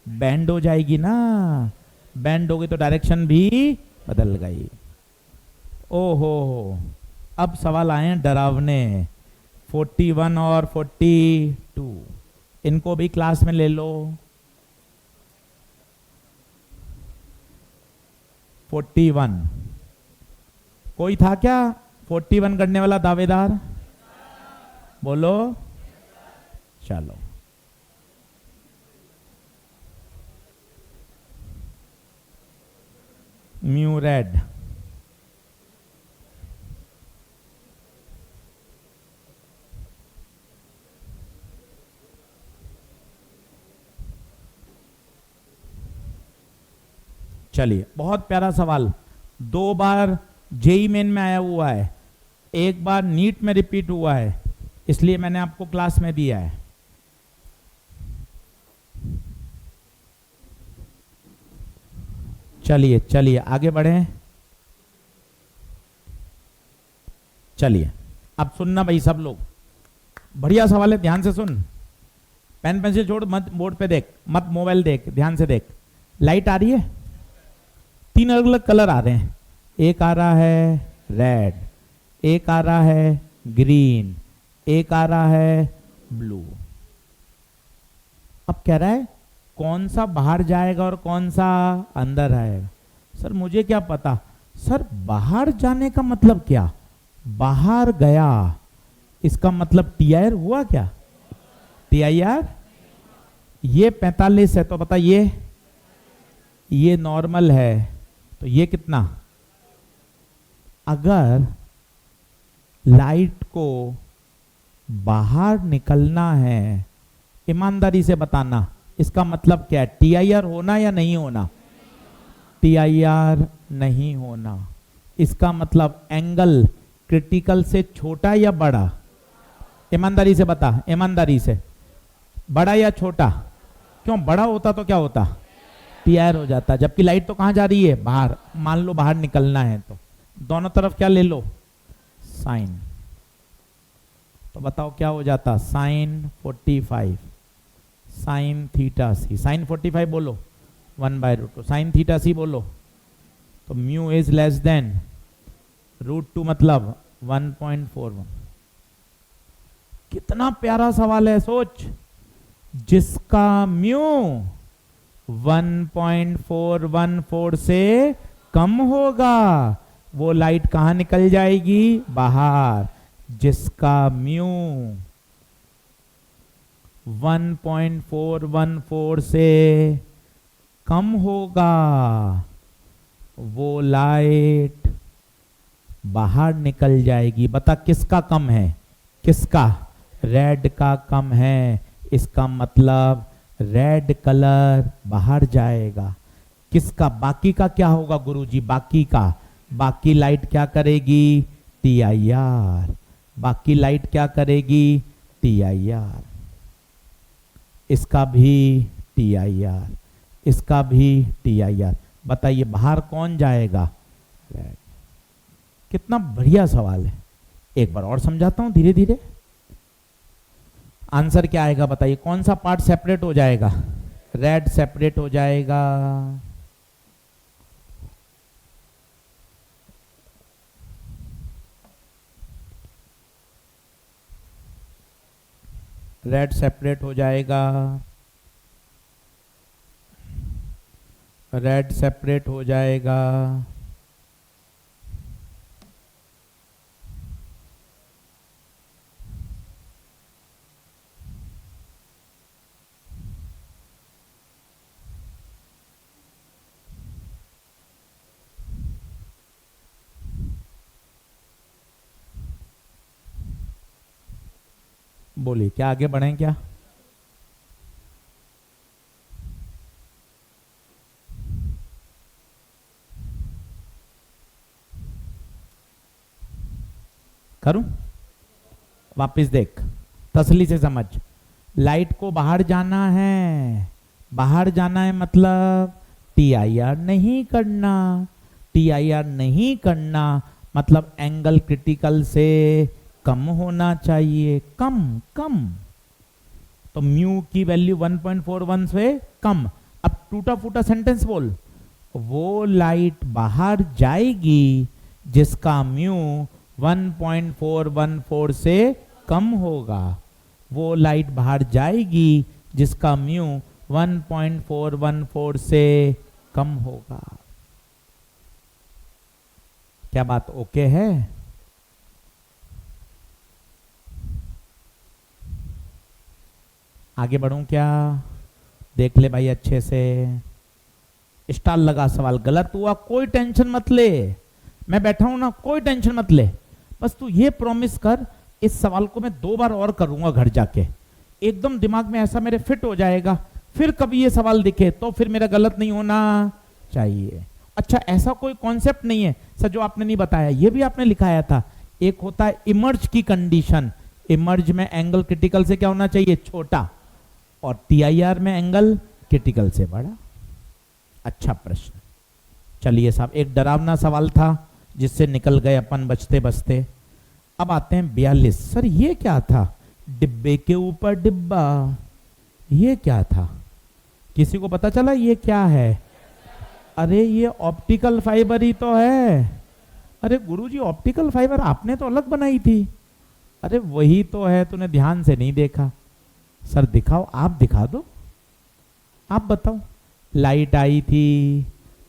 A: बैंड हो जाएगी ना। बैंड हो गई तो डायरेक्शन भी बदल गई। ओहो, अब सवाल आए हैं डरावने। 41 और 42, इनको भी क्लास में ले लो। 41, कोई था क्या 41 करने वाला दावेदार? बोलो। चलो, म्यू रेड, चलिए बहुत प्यारा सवाल। 2 बार जेई मेन में आया हुआ है, 1 बार नीट में रिपीट हुआ है। इसलिए मैंने आपको क्लास में दिया है। चलिए चलिए आगे बढ़े। चलिए अब सुनना भाई सब लोग, बढ़िया सवाल है, ध्यान से सुन। पेन पेंसिल छोड़, मत बोर्ड पे देख, मत मोबाइल देख, ध्यान से देख। लाइट आ रही है, 3 अलग अलग कलर आ रहे हैं। एक आ रहा है रेड, एक आ रहा है ग्रीन, एक आ रहा है ब्लू। अब कह रहा है कौन सा बाहर जाएगा और कौन सा अंदर आएगा। सर मुझे क्या पता। सर बाहर जाने का मतलब क्या? बाहर गया, इसका मतलब TIR हुआ क्या? TIR। ये 45 है तो बता, ये नॉर्मल है तो ये कितना? अगर लाइट को बाहर निकलना है, ईमानदारी से बताना, इसका मतलब क्या है? TIR होना या नहीं होना? TIR नहीं होना। इसका मतलब एंगल क्रिटिकल से छोटा या बड़ा? ईमानदारी से बता, ईमानदारी से, बड़ा या छोटा? क्यों? बड़ा होता तो क्या होता? TIR हो जाता। जबकि लाइट तो कहां जा रही है? बाहर। मान लो बाहर निकलना है तो दोनों तरफ क्या ले लो? साइन। तो बताओ क्या हो जाता? साइन 45 साइन थीटा सी। साइन 45 बोलो 1/√2। साइन थीटा सी बोलो तो म्यू इज लेस देन √2 मतलब 1.41। कितना प्यारा सवाल है, सोच। जिसका म्यू 1.414 से कम होगा वो लाइट कहां निकल जाएगी? बाहर। जिसका म्यू 1.414 से कम होगा वो लाइट बाहर निकल जाएगी। बता किसका कम है? किसका? रेड का कम है। इसका मतलब रेड कलर बाहर जाएगा। किसका? बाकी का क्या होगा गुरुजी? बाकी का, बाकी लाइट क्या करेगी? TIR। बाकी लाइट क्या करेगी? TIR। इसका भी TIR, इसका भी TIR। बताइए बाहर कौन जाएगा? रेड। कितना बढ़िया सवाल है। एक बार और समझाता हूं धीरे धीरे। आंसर क्या आएगा बताइए? कौन सा पार्ट सेपरेट हो जाएगा? रेड सेपरेट हो जाएगा। रेड सेपरेट हो जाएगा। रेड सेपरेट हो जाएगा। बोलिए क्या आगे बढ़ें क्या? करूं? वापस देख, तसल्ली से समझ। लाइट को बाहर जाना है, बाहर जाना है मतलब TIR नहीं करना। TIR नहीं करना मतलब एंगल क्रिटिकल से कम होना चाहिए। कम कम तो म्यू की वैल्यू 1.41 से कम। अब टूटा फूटा सेंटेंस बोल। वो लाइट बाहर जाएगी जिसका म्यू 1.414 से कम होगा। वो लाइट बाहर जाएगी जिसका म्यू 1.414 से कम होगा। क्या बात ओके है? आगे बढ़ूं क्या? देख ले भाई अच्छे से। स्टार लगा सवाल गलत हुआ कोई टेंशन मत ले, मैं बैठा हूं ना, कोई टेंशन मत ले। बस तू ये प्रॉमिस कर, इस सवाल को मैं 2 बार और करूंगा घर जाके, एकदम दिमाग में ऐसा मेरे फिट हो जाएगा। फिर कभी ये सवाल दिखे तो फिर मेरा गलत नहीं होना चाहिए। अच्छा ऐसा कोई कॉन्सेप्ट नहीं है सर जो आपने नहीं बताया, ये भी आपने लिखाया था। एक होता है इमर्ज की कंडीशन, इमर्ज में एंगल क्रिटिकल से क्या होना चाहिए, छोटा, और टीआईआर में एंगल क्रिटिकल से बड़ा। अच्छा प्रश्न। चलिए साहब, एक डरावना सवाल था जिससे निकल गए अपन बचते बचते। अब आते हैं 42। सर ये क्या था, डिब्बे के ऊपर डिब्बा, ये क्या था, किसी को पता चला ये क्या है? अरे ये ऑप्टिकल फाइबर ही तो है। अरे गुरुजी ऑप्टिकल फाइबर आपने तो अलग बनाई थी। अरे वही तो है, तूने ध्यान से नहीं देखा। सर दिखाओ, आप दिखा दो, आप बताओ। लाइट आई थी,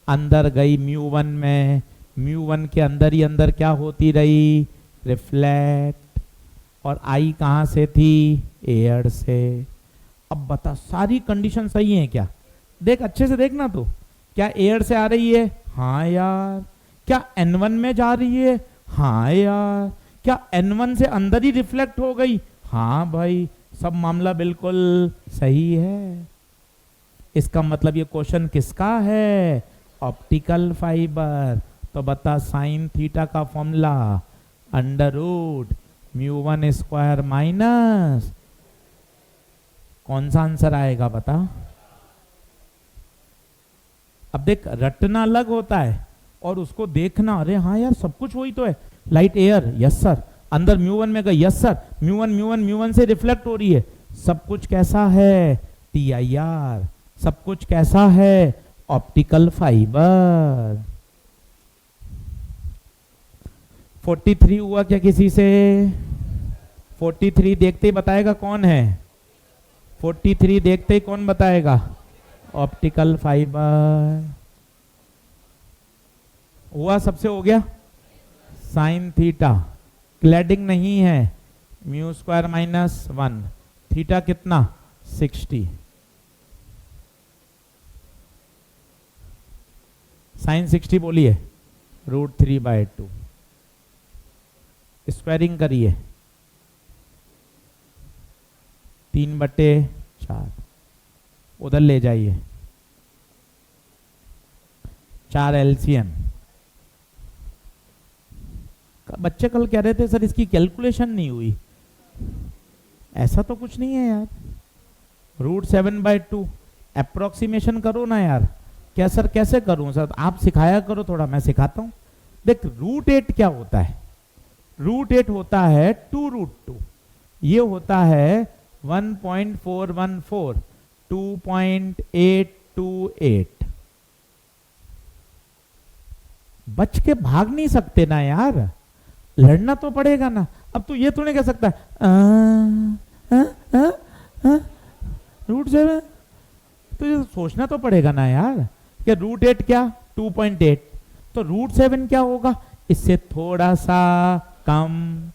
A: अंदर गई μ1 में, μ1 के अंदर ही अंदर क्या होती रही, रिफ्लेक्ट, और आई कहां से थी, एयर से। अब बता सारी कंडीशन सही है क्या? देख अच्छे से देखना तू, क्या एयर से आ रही है, हाँ यार। क्या N1 में जा रही है, हाँ यार। क्या N1 से अंदर ही रिफ्लेक्ट हो गई, हाँ भाई, सब मामला बिल्कुल सही है। इसका मतलब ये क्वेश्चन किसका है, ऑप्टिकल फाइबर। तो बता साइन थीटा का फॉर्मूला √μ1 स्क्वायर माइनस, कौन सा आंसर आएगा बता। अब देख रटना अलग होता है और उसको देखना, अरे हाँ यार सब कुछ वही तो है। लाइट एयर, यस सर, अंदर μ1 में गई, यस सर, μ1 से रिफ्लेक्ट हो रही है। सब कुछ कैसा है, टीआईआर। सब कुछ कैसा है, ऑप्टिकल फाइबर। 43 हुआ क्या किसी से? 43 देखते ही बताएगा कौन है, 43 देखते ही कौन बताएगा, ऑप्टिकल फाइबर। हुआ, सबसे हो गया। साइन थीटा क्लैडिंग नहीं है, μ² - 1, थीटा कितना 60, साइन 60 बोलिए, √3/2। स्क्वायरिंग करिए, 3/4, उधर ले जाइए, 4 LCM। बच्चे कल कह रहे थे सर इसकी कैलकुलेशन नहीं हुई। ऐसा तो कुछ नहीं है यार, √7/2 अप्रोक्सीमेशन करो ना यार। क्या सर कैसे करूं सर, आप सिखाया करो थोड़ा, मैं सिखाता हूं। देख √8 क्या होता है, √8 होता है 2√2, ये होता है 1.414, 2.828। बच के भाग नहीं सकते ना यार, लड़ना तो पड़ेगा ना। अब तू ये तो नहीं कह सकता √7, तुझे सोचना तो पड़ेगा ना यार कि √8 क्या, 2.8, तो √7 क्या होगा, इससे थोड़ा सा कम,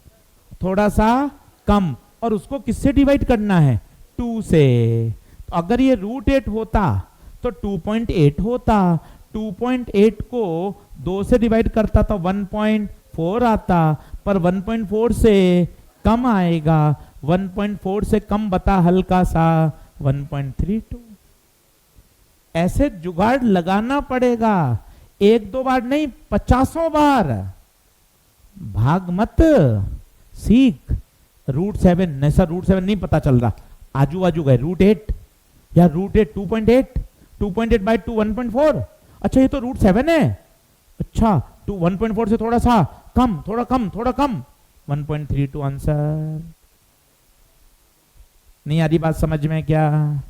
A: थोड़ा सा कम, और उसको किससे डिवाइड करना है, 2 से। तो अगर ये √8 होता तो 2.8 होता, 2.8 को 2 से डिवाइड करता तो 1.4 आता, पर 1.4 से कम आएगा, 1.4 से कम बता हल्का सा 1.32। ऐसे जुगाड़ लगाना पड़ेगा, 1-2 बार नहीं 50 बार। भाग मत, सीख। √7 नहीं सर, √7 नहीं पता चल रहा, आजू बाजू गए, √8 या √8 2.8, 2.8/2 1.4। अच्छा ये तो √7 है, अच्छा 1.4 से थोड़ा सा कम, थोड़ा कम, थोड़ा कम, 1.32 आंसर। नहीं आ रही बात समझ में क्या?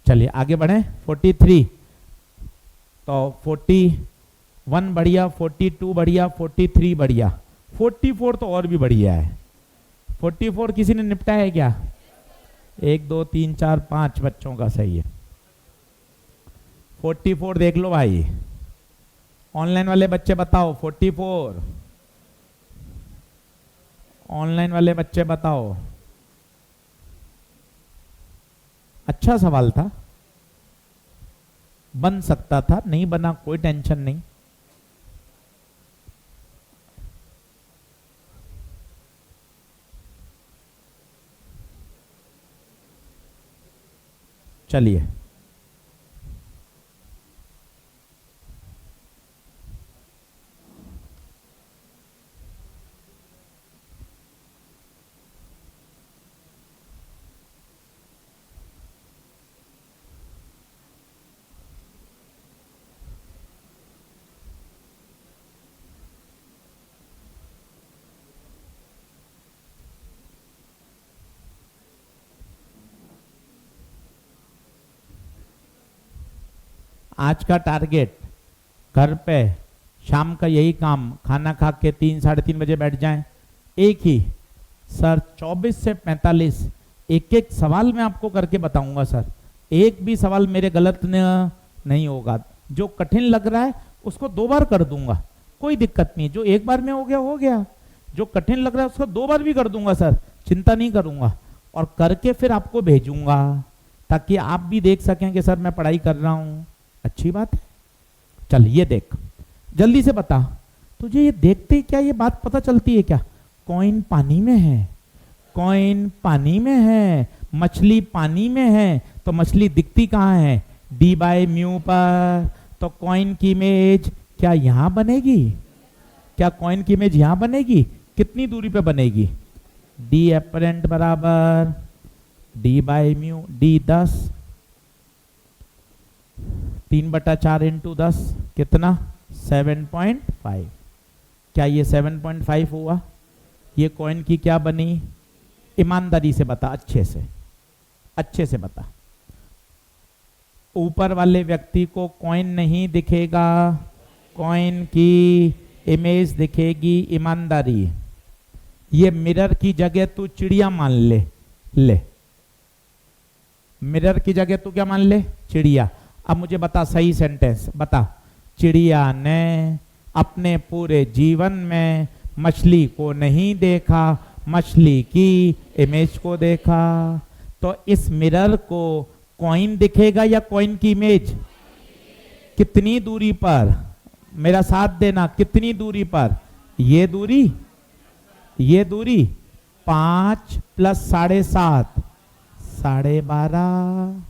A: चलिए आगे बढ़े, 43, तो 41 बढ़िया, 42 बढ़िया, 43 बढ़िया, 44 तो और भी बढ़िया है। 44 किसी ने निपटाया है क्या? 1 2 3 4 5 बच्चों का सही है। 44 देख लो भाई, ऑनलाइन वाले बच्चे बताओ 44, ऑनलाइन वाले बच्चे बताओ। अच्छा सवाल था, बन सकता था, नहीं बना कोई टेंशन नहीं। चलिए आज का टारगेट घर पे शाम का यही काम, खाना खा के 3-3:30 बजे बैठ जाएं, एक ही सर 24 से 45 एक एक सवाल मैं आपको करके बताऊंगा सर, एक भी सवाल मेरे गलत नहीं होगा। जो कठिन लग रहा है उसको 2 बार कर दूंगा, कोई दिक्कत नहीं। जो एक बार में हो गया, जो कठिन लग रहा है उसको 2 बार भी कर दूंगा सर, चिंता नहीं करूंगा। और करके फिर आपको भेजूंगा ताकि आप भी देख सकें कि सर मैं पढ़ाई कर रहा हूं। अच्छी बात है। चल ये देख, जल्दी से बता, तुझे ये देखते ही क्या ये बात पता चलती है क्या? कॉइन पानी में है, कॉइन पानी में है, मछली पानी में है, तो मछली दिखती कहाँ है? d/μ पर। तो कॉइन की इमेज क्या यहां बनेगी? क्या कॉइन की इमेज यहां बनेगी? कितनी दूरी पे बनेगी? d अपरेंट बराबर d/μ, d 10, 3/4 इंटू 10 कितना? 7.5। क्या ये 7.5 हुआ? ये कॉइन की क्या बनी? ईमानदारी से बता, अच्छे से बता। ऊपर वाले व्यक्ति को कॉइन नहीं दिखेगा, कॉइन की इमेज दिखेगी। ईमानदारी। ये मिरर की जगह तू चिड़िया मान ले, मिरर की जगह तू क्या मान ले? चिड़िया। अब मुझे बता सही सेंटेंस बता। चिड़िया ने अपने पूरे जीवन में मछली को नहीं देखा, मछली की इमेज को देखा। तो इस मिरर को कॉइन दिखेगा या कॉइन की इमेज? कितनी दूरी पर? मेरा साथ देना, कितनी दूरी पर? ये दूरी 5 + 7.5 12.5।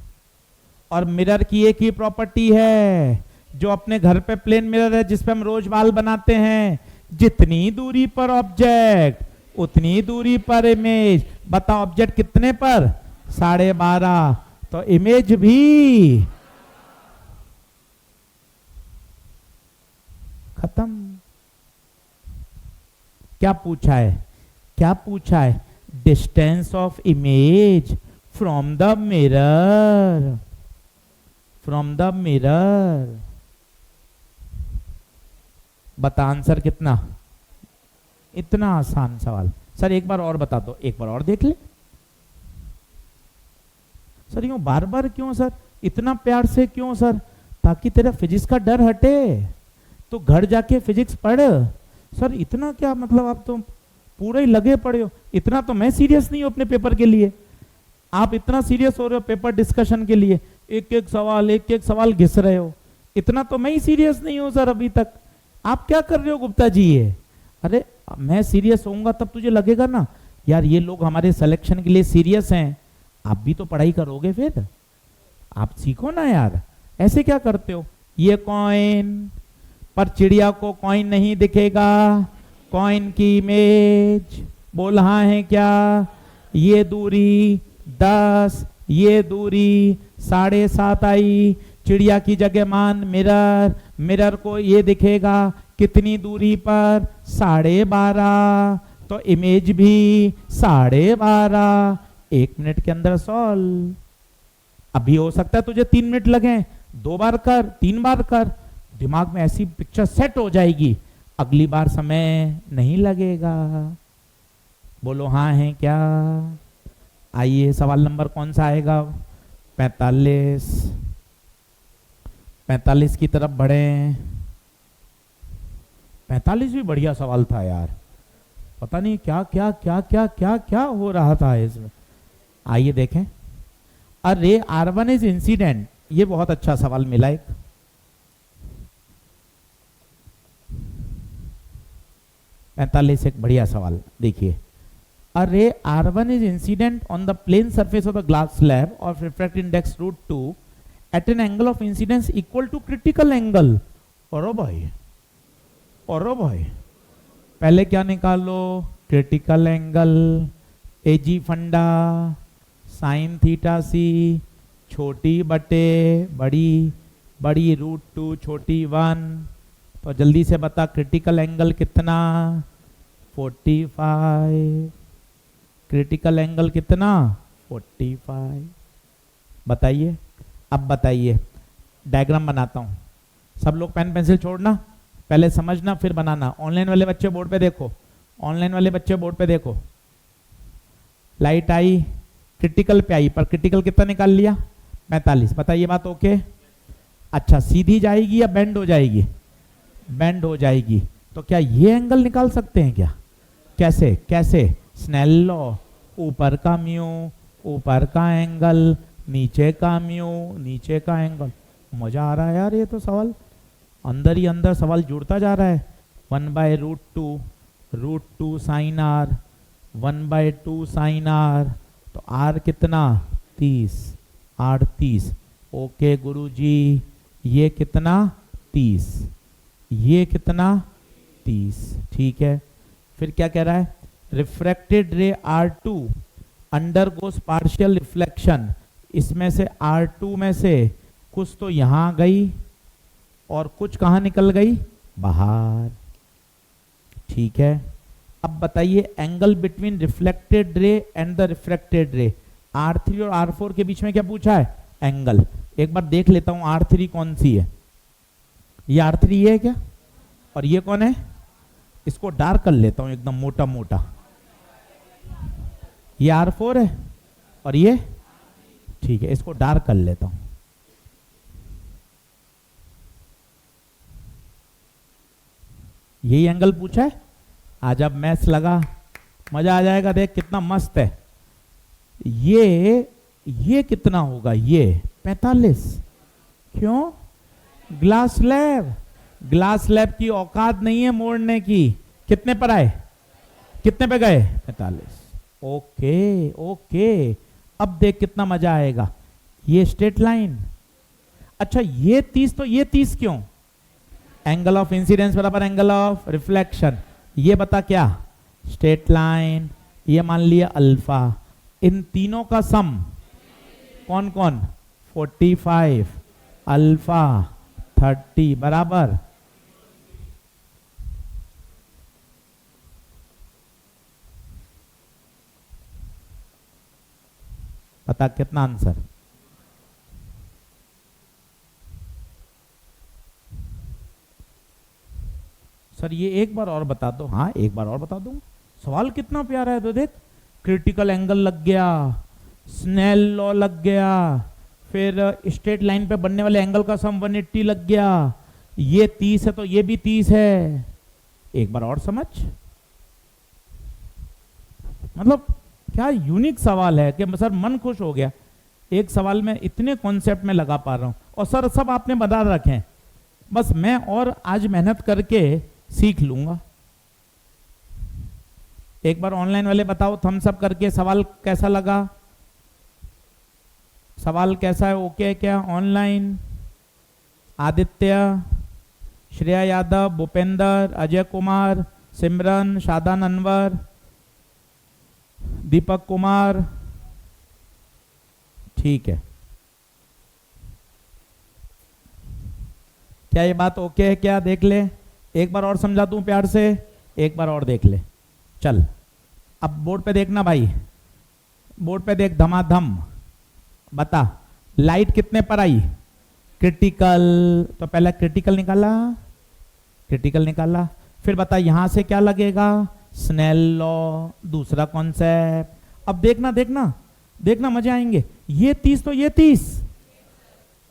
A: और मिरर की एक ही प्रॉपर्टी है जो अपने घर पे प्लेन मिरर है जिसपे हम रोज बाल बनाते हैं, जितनी दूरी पर ऑब्जेक्ट उतनी दूरी पर इमेज। बता ऑब्जेक्ट कितने पर? 12.5। तो इमेज भी खत्म। क्या पूछा है? Distance of image from the mirror, बता आंसर कितना? इतना आसान सवाल। सर एक बार और बता दो, एक बार और देख ले। सर यूं बार बार क्यों सर? इतना प्यार से क्यों सर? ताकि तेरा फिजिक्स का डर हटे, तो घर जाके फिजिक्स पढ़। सर इतना क्या मतलब, आप तो पूरे ही लगे पड़े हो। इतना तो मैं सीरियस नहीं हूं अपने पेपर के लिए, आप इतना सीरियस हो रहे हो पेपर डिस्कशन के लिए, एक एक सवाल घिस रहे हो। इतना तो मैं ही सीरियस नहीं हूं सर अभी तक। आप क्या कर रहे हो गुप्ता जी ये? अरे मैं सीरियस होऊंगा तब तुझे लगेगा ना यार ये लोग हमारे सिलेक्शन के लिए सीरियस हैं। आप भी तो पढ़ाई करोगे, फिर आप सीखो ना यार, ऐसे क्या करते हो? ये कॉइन पर चिड़िया को कॉइन नहीं दिखेगा, कॉइन की इमेज बोल हाँ है क्या? ये दूरी 10, ये दूरी 7.5 आई। चिड़िया की जगह मान मिरर, मिरर को ये दिखेगा कितनी दूरी पर? 12.5। तो इमेज भी 12.5। 1 मिनट के अंदर सॉल्व। अभी हो सकता है तुझे 3 मिनट लगे, 2 बार कर, 3 बार कर, दिमाग में ऐसी पिक्चर सेट हो जाएगी, अगली बार समय नहीं लगेगा। बोलो हाँ है क्या? आइए सवाल नंबर कौन सा आएगा? 45 की तरफ बढ़े। 45 भी बढ़िया सवाल था यार, पता नहीं क्या क्या क्या क्या क्या क्या हो रहा था इसमें। आइए देखें। अ रे R1 इज इंसिडेंट, ये बहुत अच्छा सवाल मिला एक। एक बढ़िया सवाल देखिए। A ray R1 is incident on the plane surface of the glass slab of refractive index √2 at an angle of incidence equal to critical angle। और भाई पहले क्या निकालो? क्रिटिकल एंगल, एजी फंडा साइन थीटा सी छोटी बटे बड़ी, बड़ी √2 छोटी 1। तो जल्दी से बता क्रिटिकल एंगल कितना? 45। क्रिटिकल एंगल कितना? 45। बताइए, अब बताइए डायग्राम बनाता हूं, सब लोग पेन पेंसिल छोड़ना, पहले समझना फिर बनाना। ऑनलाइन वाले बच्चे बोर्ड पे देखो, ऑनलाइन वाले बच्चे बोर्ड पे देखो। लाइट आई, क्रिटिकल पे आई, पर क्रिटिकल कितना निकाल लिया? 45। बताइए बात ओके? अच्छा, सीधी जाएगी या बेंड हो जाएगी? बेंड हो जाएगी। तो क्या ये एंगल निकाल सकते हैं क्या? कैसे कैसे? स्नेल लॉ, ऊपर का म्यू, ऊपर का एंगल, नीचे का म्यू, नीचे का एंगल। मजा आ रहा है यार, ये तो सवाल अंदर ही अंदर सवाल जुड़ता जा रहा है। 1/√2 साइन आर, 1/2 साइन आर, तो आर कितना? 30, आर 30। ओके गुरुजी, ये कितना? 30, ये कितना? 30। ठीक है, फिर क्या कह रहा है? रिफ्रैक्टेड रे R2 अंडरगोस पार्शियल रिफ्लेक्शन। इसमें से R2 में से कुछ तो यहां गई और कुछ कहां निकल गई? बाहर। ठीक है, अब बताइए angle between reflected ray and the refracted रे। R3 और R4 के बीच में क्या पूछा है? एंगल। एक बार देख लेता हूं R3 कौन सी है। ये R3 ये है क्या? और ये कौन है? इसको डार्क कर लेता हूं एकदम मोटा मोटा। ये R4 है और ये, ठीक है, इसको डार्क कर लेता हूं। यही एंगल पूछा है। आज अब मैथ्स लगा, मजा आ जाएगा। देख कितना मस्त है। ये कितना होगा? ये 45। क्यों? Glass slab. ग्लास स्लैब की औकात नहीं है मोड़ने की। कितने पर आए? कितने पे गए? 45। ओके ओके, अब देख कितना मजा आएगा। ये स्ट्रेट लाइन। अच्छा, ये 30 तो ये 30 क्यों? एंगल ऑफ इंसिडेंस बराबर एंगल ऑफ रिफ्लेक्शन। ये बता क्या? Straight line. ये मान लिया अल्फा। इन तीनों का सम कौन कौन? 45, अल्फा 30 बराबर। बता कितना आंसर? सर ये एक बार और बता दो। हाँ एक बार और बता दूं। सवाल कितना प्यारा है तो देख, क्रिटिकल एंगल लग गया, स्नेल लॉ लग गया, फिर स्ट्रेट लाइन पे बनने वाले एंगल का सम 180 लग गया। ये 30 है तो ये भी 30 है। एक बार और समझ। मतलब क्या यूनिक सवाल है कि सर मन खुश हो गया। एक सवाल में इतने कॉन्सेप्ट में लगा पा रहा हूं और सर सब आपने बता रखे हैं। बस मैं और आज मेहनत करके सीख लूंगा। एक बार ऑनलाइन वाले बताओ थम्स अप करके सवाल कैसा लगा? सवाल कैसा है? ओके क्या? ऑनलाइन आदित्य, श्रेया यादव, भूपेंद्र, अजय कुमार, सिमरन, शादान अनवर, दीपक कुमार। ठीक है, क्या ये बात ओके है क्या? देख ले, एक बार और समझा दूं प्यार से, एक बार और देख ले। चल अब बोर्ड पे देखना भाई, बोर्ड पे देख धमाधम। बता लाइट कितने पर आई? क्रिटिकल। तो पहले क्रिटिकल निकाला, क्रिटिकल निकाला। फिर बता यहां से क्या लगेगा? स्नेल लॉ, दूसरा कॉन्सेप्ट। अब देखना देखना देखना, मजे आएंगे। ये 30 तो ये 30,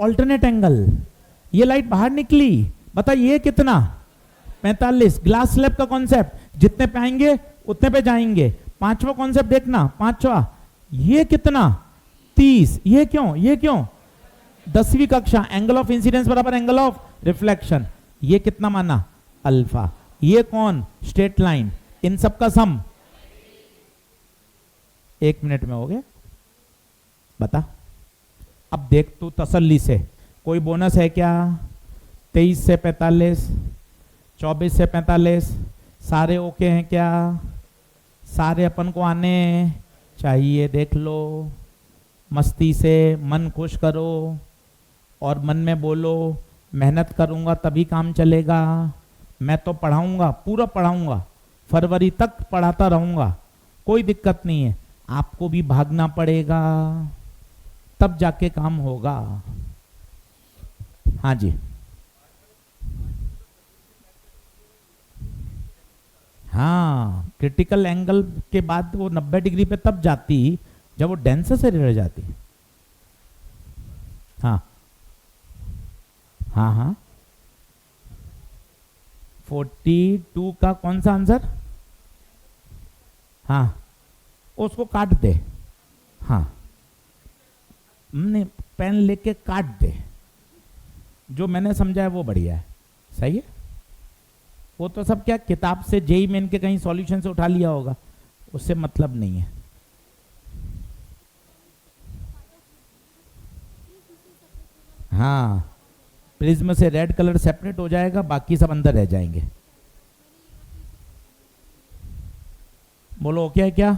A: ऑल्टरनेट एंगल। ये लाइट बाहर निकली, बता ये कितना? 45। ग्लास स्लैब का कॉन्सेप्ट, जितने पे आएंगे उतने पे जाएंगे। पांचवा कॉन्सेप्ट देखना, पांचवा, ये कितना? 30। ये क्यों? ये क्यों? 10वीं कक्षा, एंगल ऑफ इंसिडेंस बराबर एंगल ऑफ रिफ्लेक्शन। ये कितना माना? अल्फा। ये कौन? Straight line. इन सब का सम 1 मिनट में हो गया। बता अब देख तू तसल्ली से, कोई बोनस है क्या? 23 से 45, 24 से 45, सारे ओके हैं क्या? सारे अपन को आने चाहिए। देख लो मस्ती से, मन खुश करो और मन में बोलो मेहनत करूंगा तभी काम चलेगा। मैं तो पढ़ाऊंगा, पूरा पढ़ाऊंगा, फरवरी तक पढ़ाता रहूंगा, कोई दिक्कत नहीं है। आपको भी भागना पड़ेगा, तब जाके काम होगा। हाँ जी, हाँ, क्रिटिकल एंगल के बाद वो 90 डिग्री पे तब जाती जब वो डेंसर से रह जाती। हाँ हाँ हाँ, 42 का कौन सा आंसर? हाँ, उसको काट दे। हाँ, नहीं, पेन लेके काट दे, जो मैंने समझा है वो बढ़िया है, सही है। वो तो सब क्या किताब से जेई मेन के कहीं सॉल्यूशन से उठा लिया होगा, उससे मतलब नहीं है। हाँ, प्रिज्म से रेड कलर सेपरेट हो जाएगा, बाकी सब अंदर रह जाएंगे। बोलो ओके है क्या?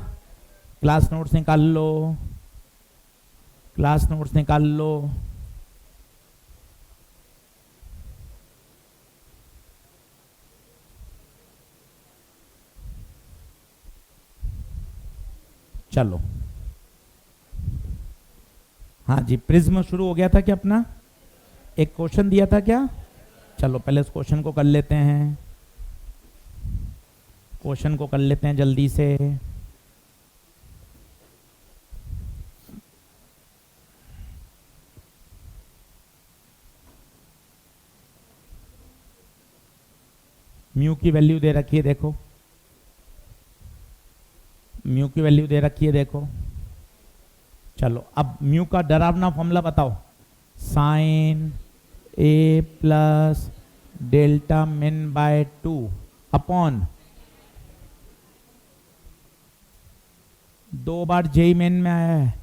A: क्लास नोट्स निकाल लो, क्लास नोट्स निकाल लो। चलो, हाँ जी, प्रिज्म शुरू हो गया था क्या अपना? एक क्वेश्चन दिया था क्या? चलो पहले उस क्वेश्चन को कर लेते हैं, क्वेश्चन को कर लेते हैं जल्दी से। म्यू की वैल्यू दे रखी है, देखो म्यू की वैल्यू दे रखी है, देखो। चलो अब म्यू का डरावना फॉर्मूला बताओ। Sign A plus delta min by 2 upon, 2 bar JEE main में आया है,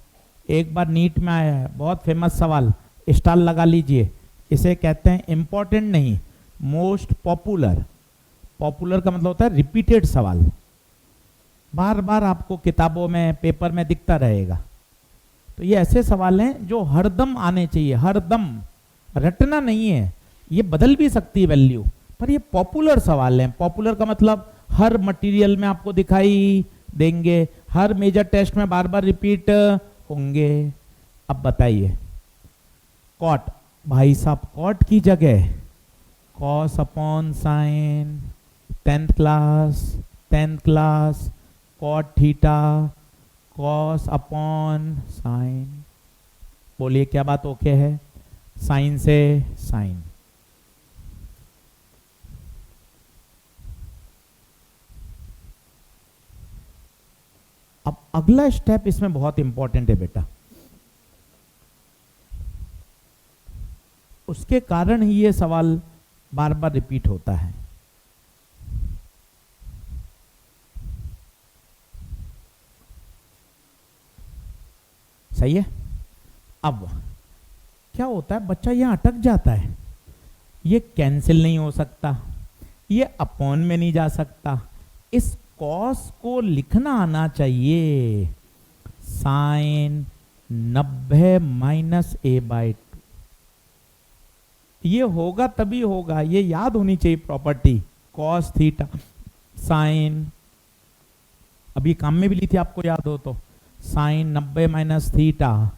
A: 1 बार नीट में आया है, बहुत फेमस सवाल, स्टार लगा लीजिए। इसे कहते हैं इंपॉर्टेंट नहीं, मोस्ट पॉपुलर। पॉपुलर का मतलब होता है रिपीटेड सवाल, बार बार आपको किताबों में पेपर में दिखता रहेगा। तो ये ऐसे सवाल हैं जो हरदम आने चाहिए, हरदम, रटना नहीं है। ये बदल भी सकती है वैल्यू, पर ये पॉपुलर सवाल हैं। पॉपुलर का मतलब हर मटेरियल में आपको दिखाई देंगे, हर मेजर टेस्ट में बार बार रिपीट होंगे। अब बताइए, कॉट, भाई साहब कॉट की जगह cos upon sine, 10th class cot theta cos upon sine. बोलिए क्या बात ओके है? साइन से साइन। अब अगला स्टेप इसमें बहुत इंपॉर्टेंट है बेटा, उसके कारण ही ये सवाल बार बार रिपीट होता है। सही है। अब क्या होता है, बच्चा यहां अटक जाता है, ये कैंसिल नहीं हो सकता, ये अपॉन में नहीं जा सकता, इस कॉस को लिखना आना चाहिए साइन 90 माइनस ए बाई 2। ये होगा तभी होगा, ये याद होनी चाहिए प्रॉपर्टी, कॉस थीटा साइन, अभी काम में भी ली थी आपको याद हो तो, sine 90 minus theta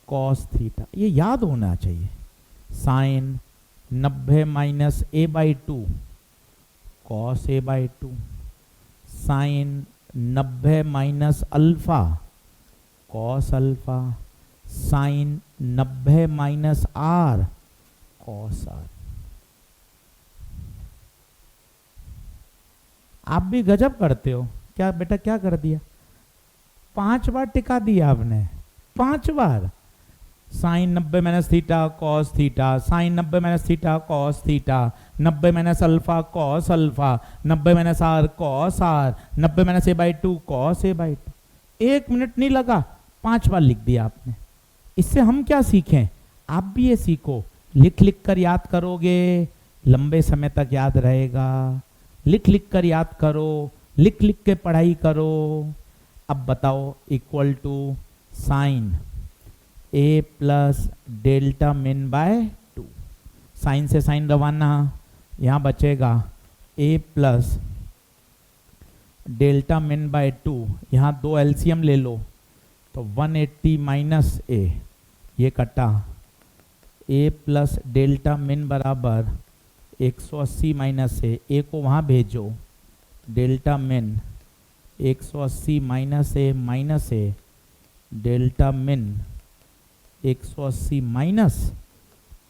A: cos theta, ये याद होना चाहिए। Sine 90 minus A by 2 cos A by 2, sine 90 minus alpha cos alpha, sine 90 minus are cos R. आप भी गजब करते हो, क्या बेटा क्या कर दिया, 5 बार टिका दिया आपने, 5 बार। Sine 90 minus theta cos theta, sine 90 minus theta cos theta, 90 minus alpha cos alpha, 90 minus are cos r, 90 minus A by 2 cos A by 2। 1 minute नहीं लगा, 5 बार लिख दिया आपने। इससे हम क्या सीखें, आप भी ये सीखो, लिख लिख कर याद करोगे, लंबे समय तक याद रहेगा। लिख लिख कर याद करो, लिख लिख के पढ़ाई करो। अब बताओ, equal to sine A plus delta min by 2, sine से साइन रवाना, यहाँ बचेगा A plus delta min by 2, यहाँ 2 एलसीएम ले लो तो 180 माइनस ए, ये कटा ए प्लस डेल्टा मिन बराबर 180 माइनस ए को वहाँ भेजो, डेल्टा मिन 180 माइनस ए डेल्टा मिन 180 माइनस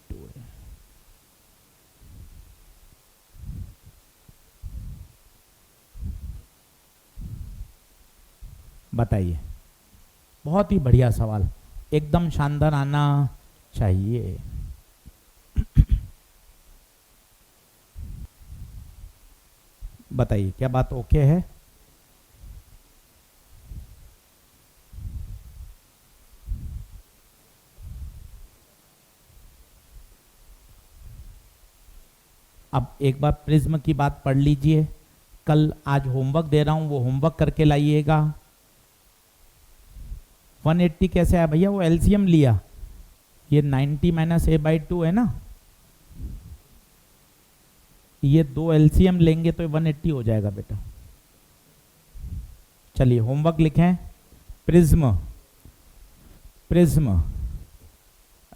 A: 2 है। बताइए, बहुत ही बढ़िया सवाल, एकदम शानदार आना चाहिए। बताइए क्या बात ओके है? अब एक बार प्रिज्म की बात पढ़ लीजिए, कल आज होमवर्क दे रहा हूं, वो होमवर्क करके लाइएगा। 180 कैसे आया भैया? वो एलसीएम लिया, ये 90 माइनस ए बाई 2 है ना, ये 2 एलसीएम लेंगे तो 180 हो जाएगा बेटा। चलिए होमवर्क लिखें, प्रिज्म प्रिज्म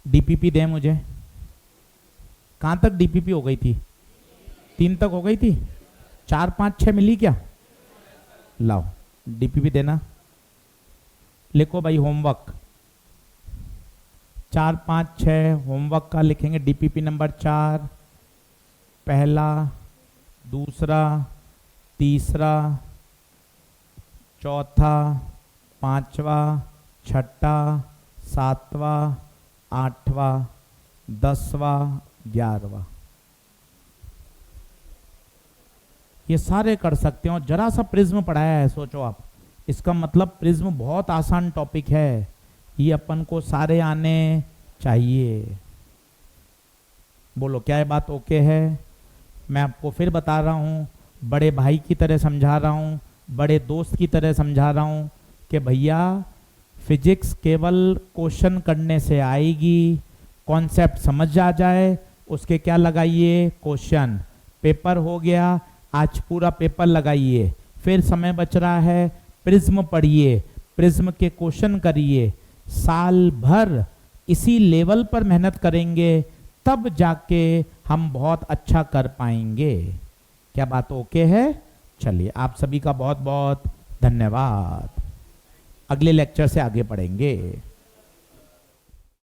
A: डीपीपी दें मुझे। कहां तक डीपीपी हो गई थी? 3 तक हो गई थी, 4 5 6 मिली क्या? लाओ डीपीपी देना, लिखो भाई होमवर्क 4 5 6 होमवर्क का लिखेंगे। डीपीपी नंबर 4, पहला, दूसरा, तीसरा, चौथा, पांचवा, छठा, सातवां, आठवां, 10वां, 11वां, ये सारे कर सकते हो। जरा सा प्रिज्म पढ़ाया है, सोचो आप, इसका मतलब प्रिज्म बहुत आसान टॉपिक है, ये अपन को सारे आने चाहिए। बोलो क्या ये बात ओके है? मैं आपको फिर बता रहा हूँ, बड़े भाई की तरह समझा रहा हूँ, बड़े दोस्त की तरह समझा रहा हूँ कि भैया फिजिक्स केवल क्वेश्चन करने से आएगी, कॉन्सेप्ट समझ आ जाए उसके क्या लगाइए? क्वेश्चन। पेपर हो गया, आज पूरा पेपर लगाइए, फिर समय बच रहा है, प्रिज्म पढ़िए, प्रिज्म के क्वेश्चन करिए, साल भर इसी लेवल पर मेहनत करेंगे, तब जाके हम बहुत अच्छा कर पाएंगे। क्या बात ओके है? चलिए आप सभी का बहुत बहुत धन्यवाद। अगले लेक्चर से आगे पढ़ेंगे।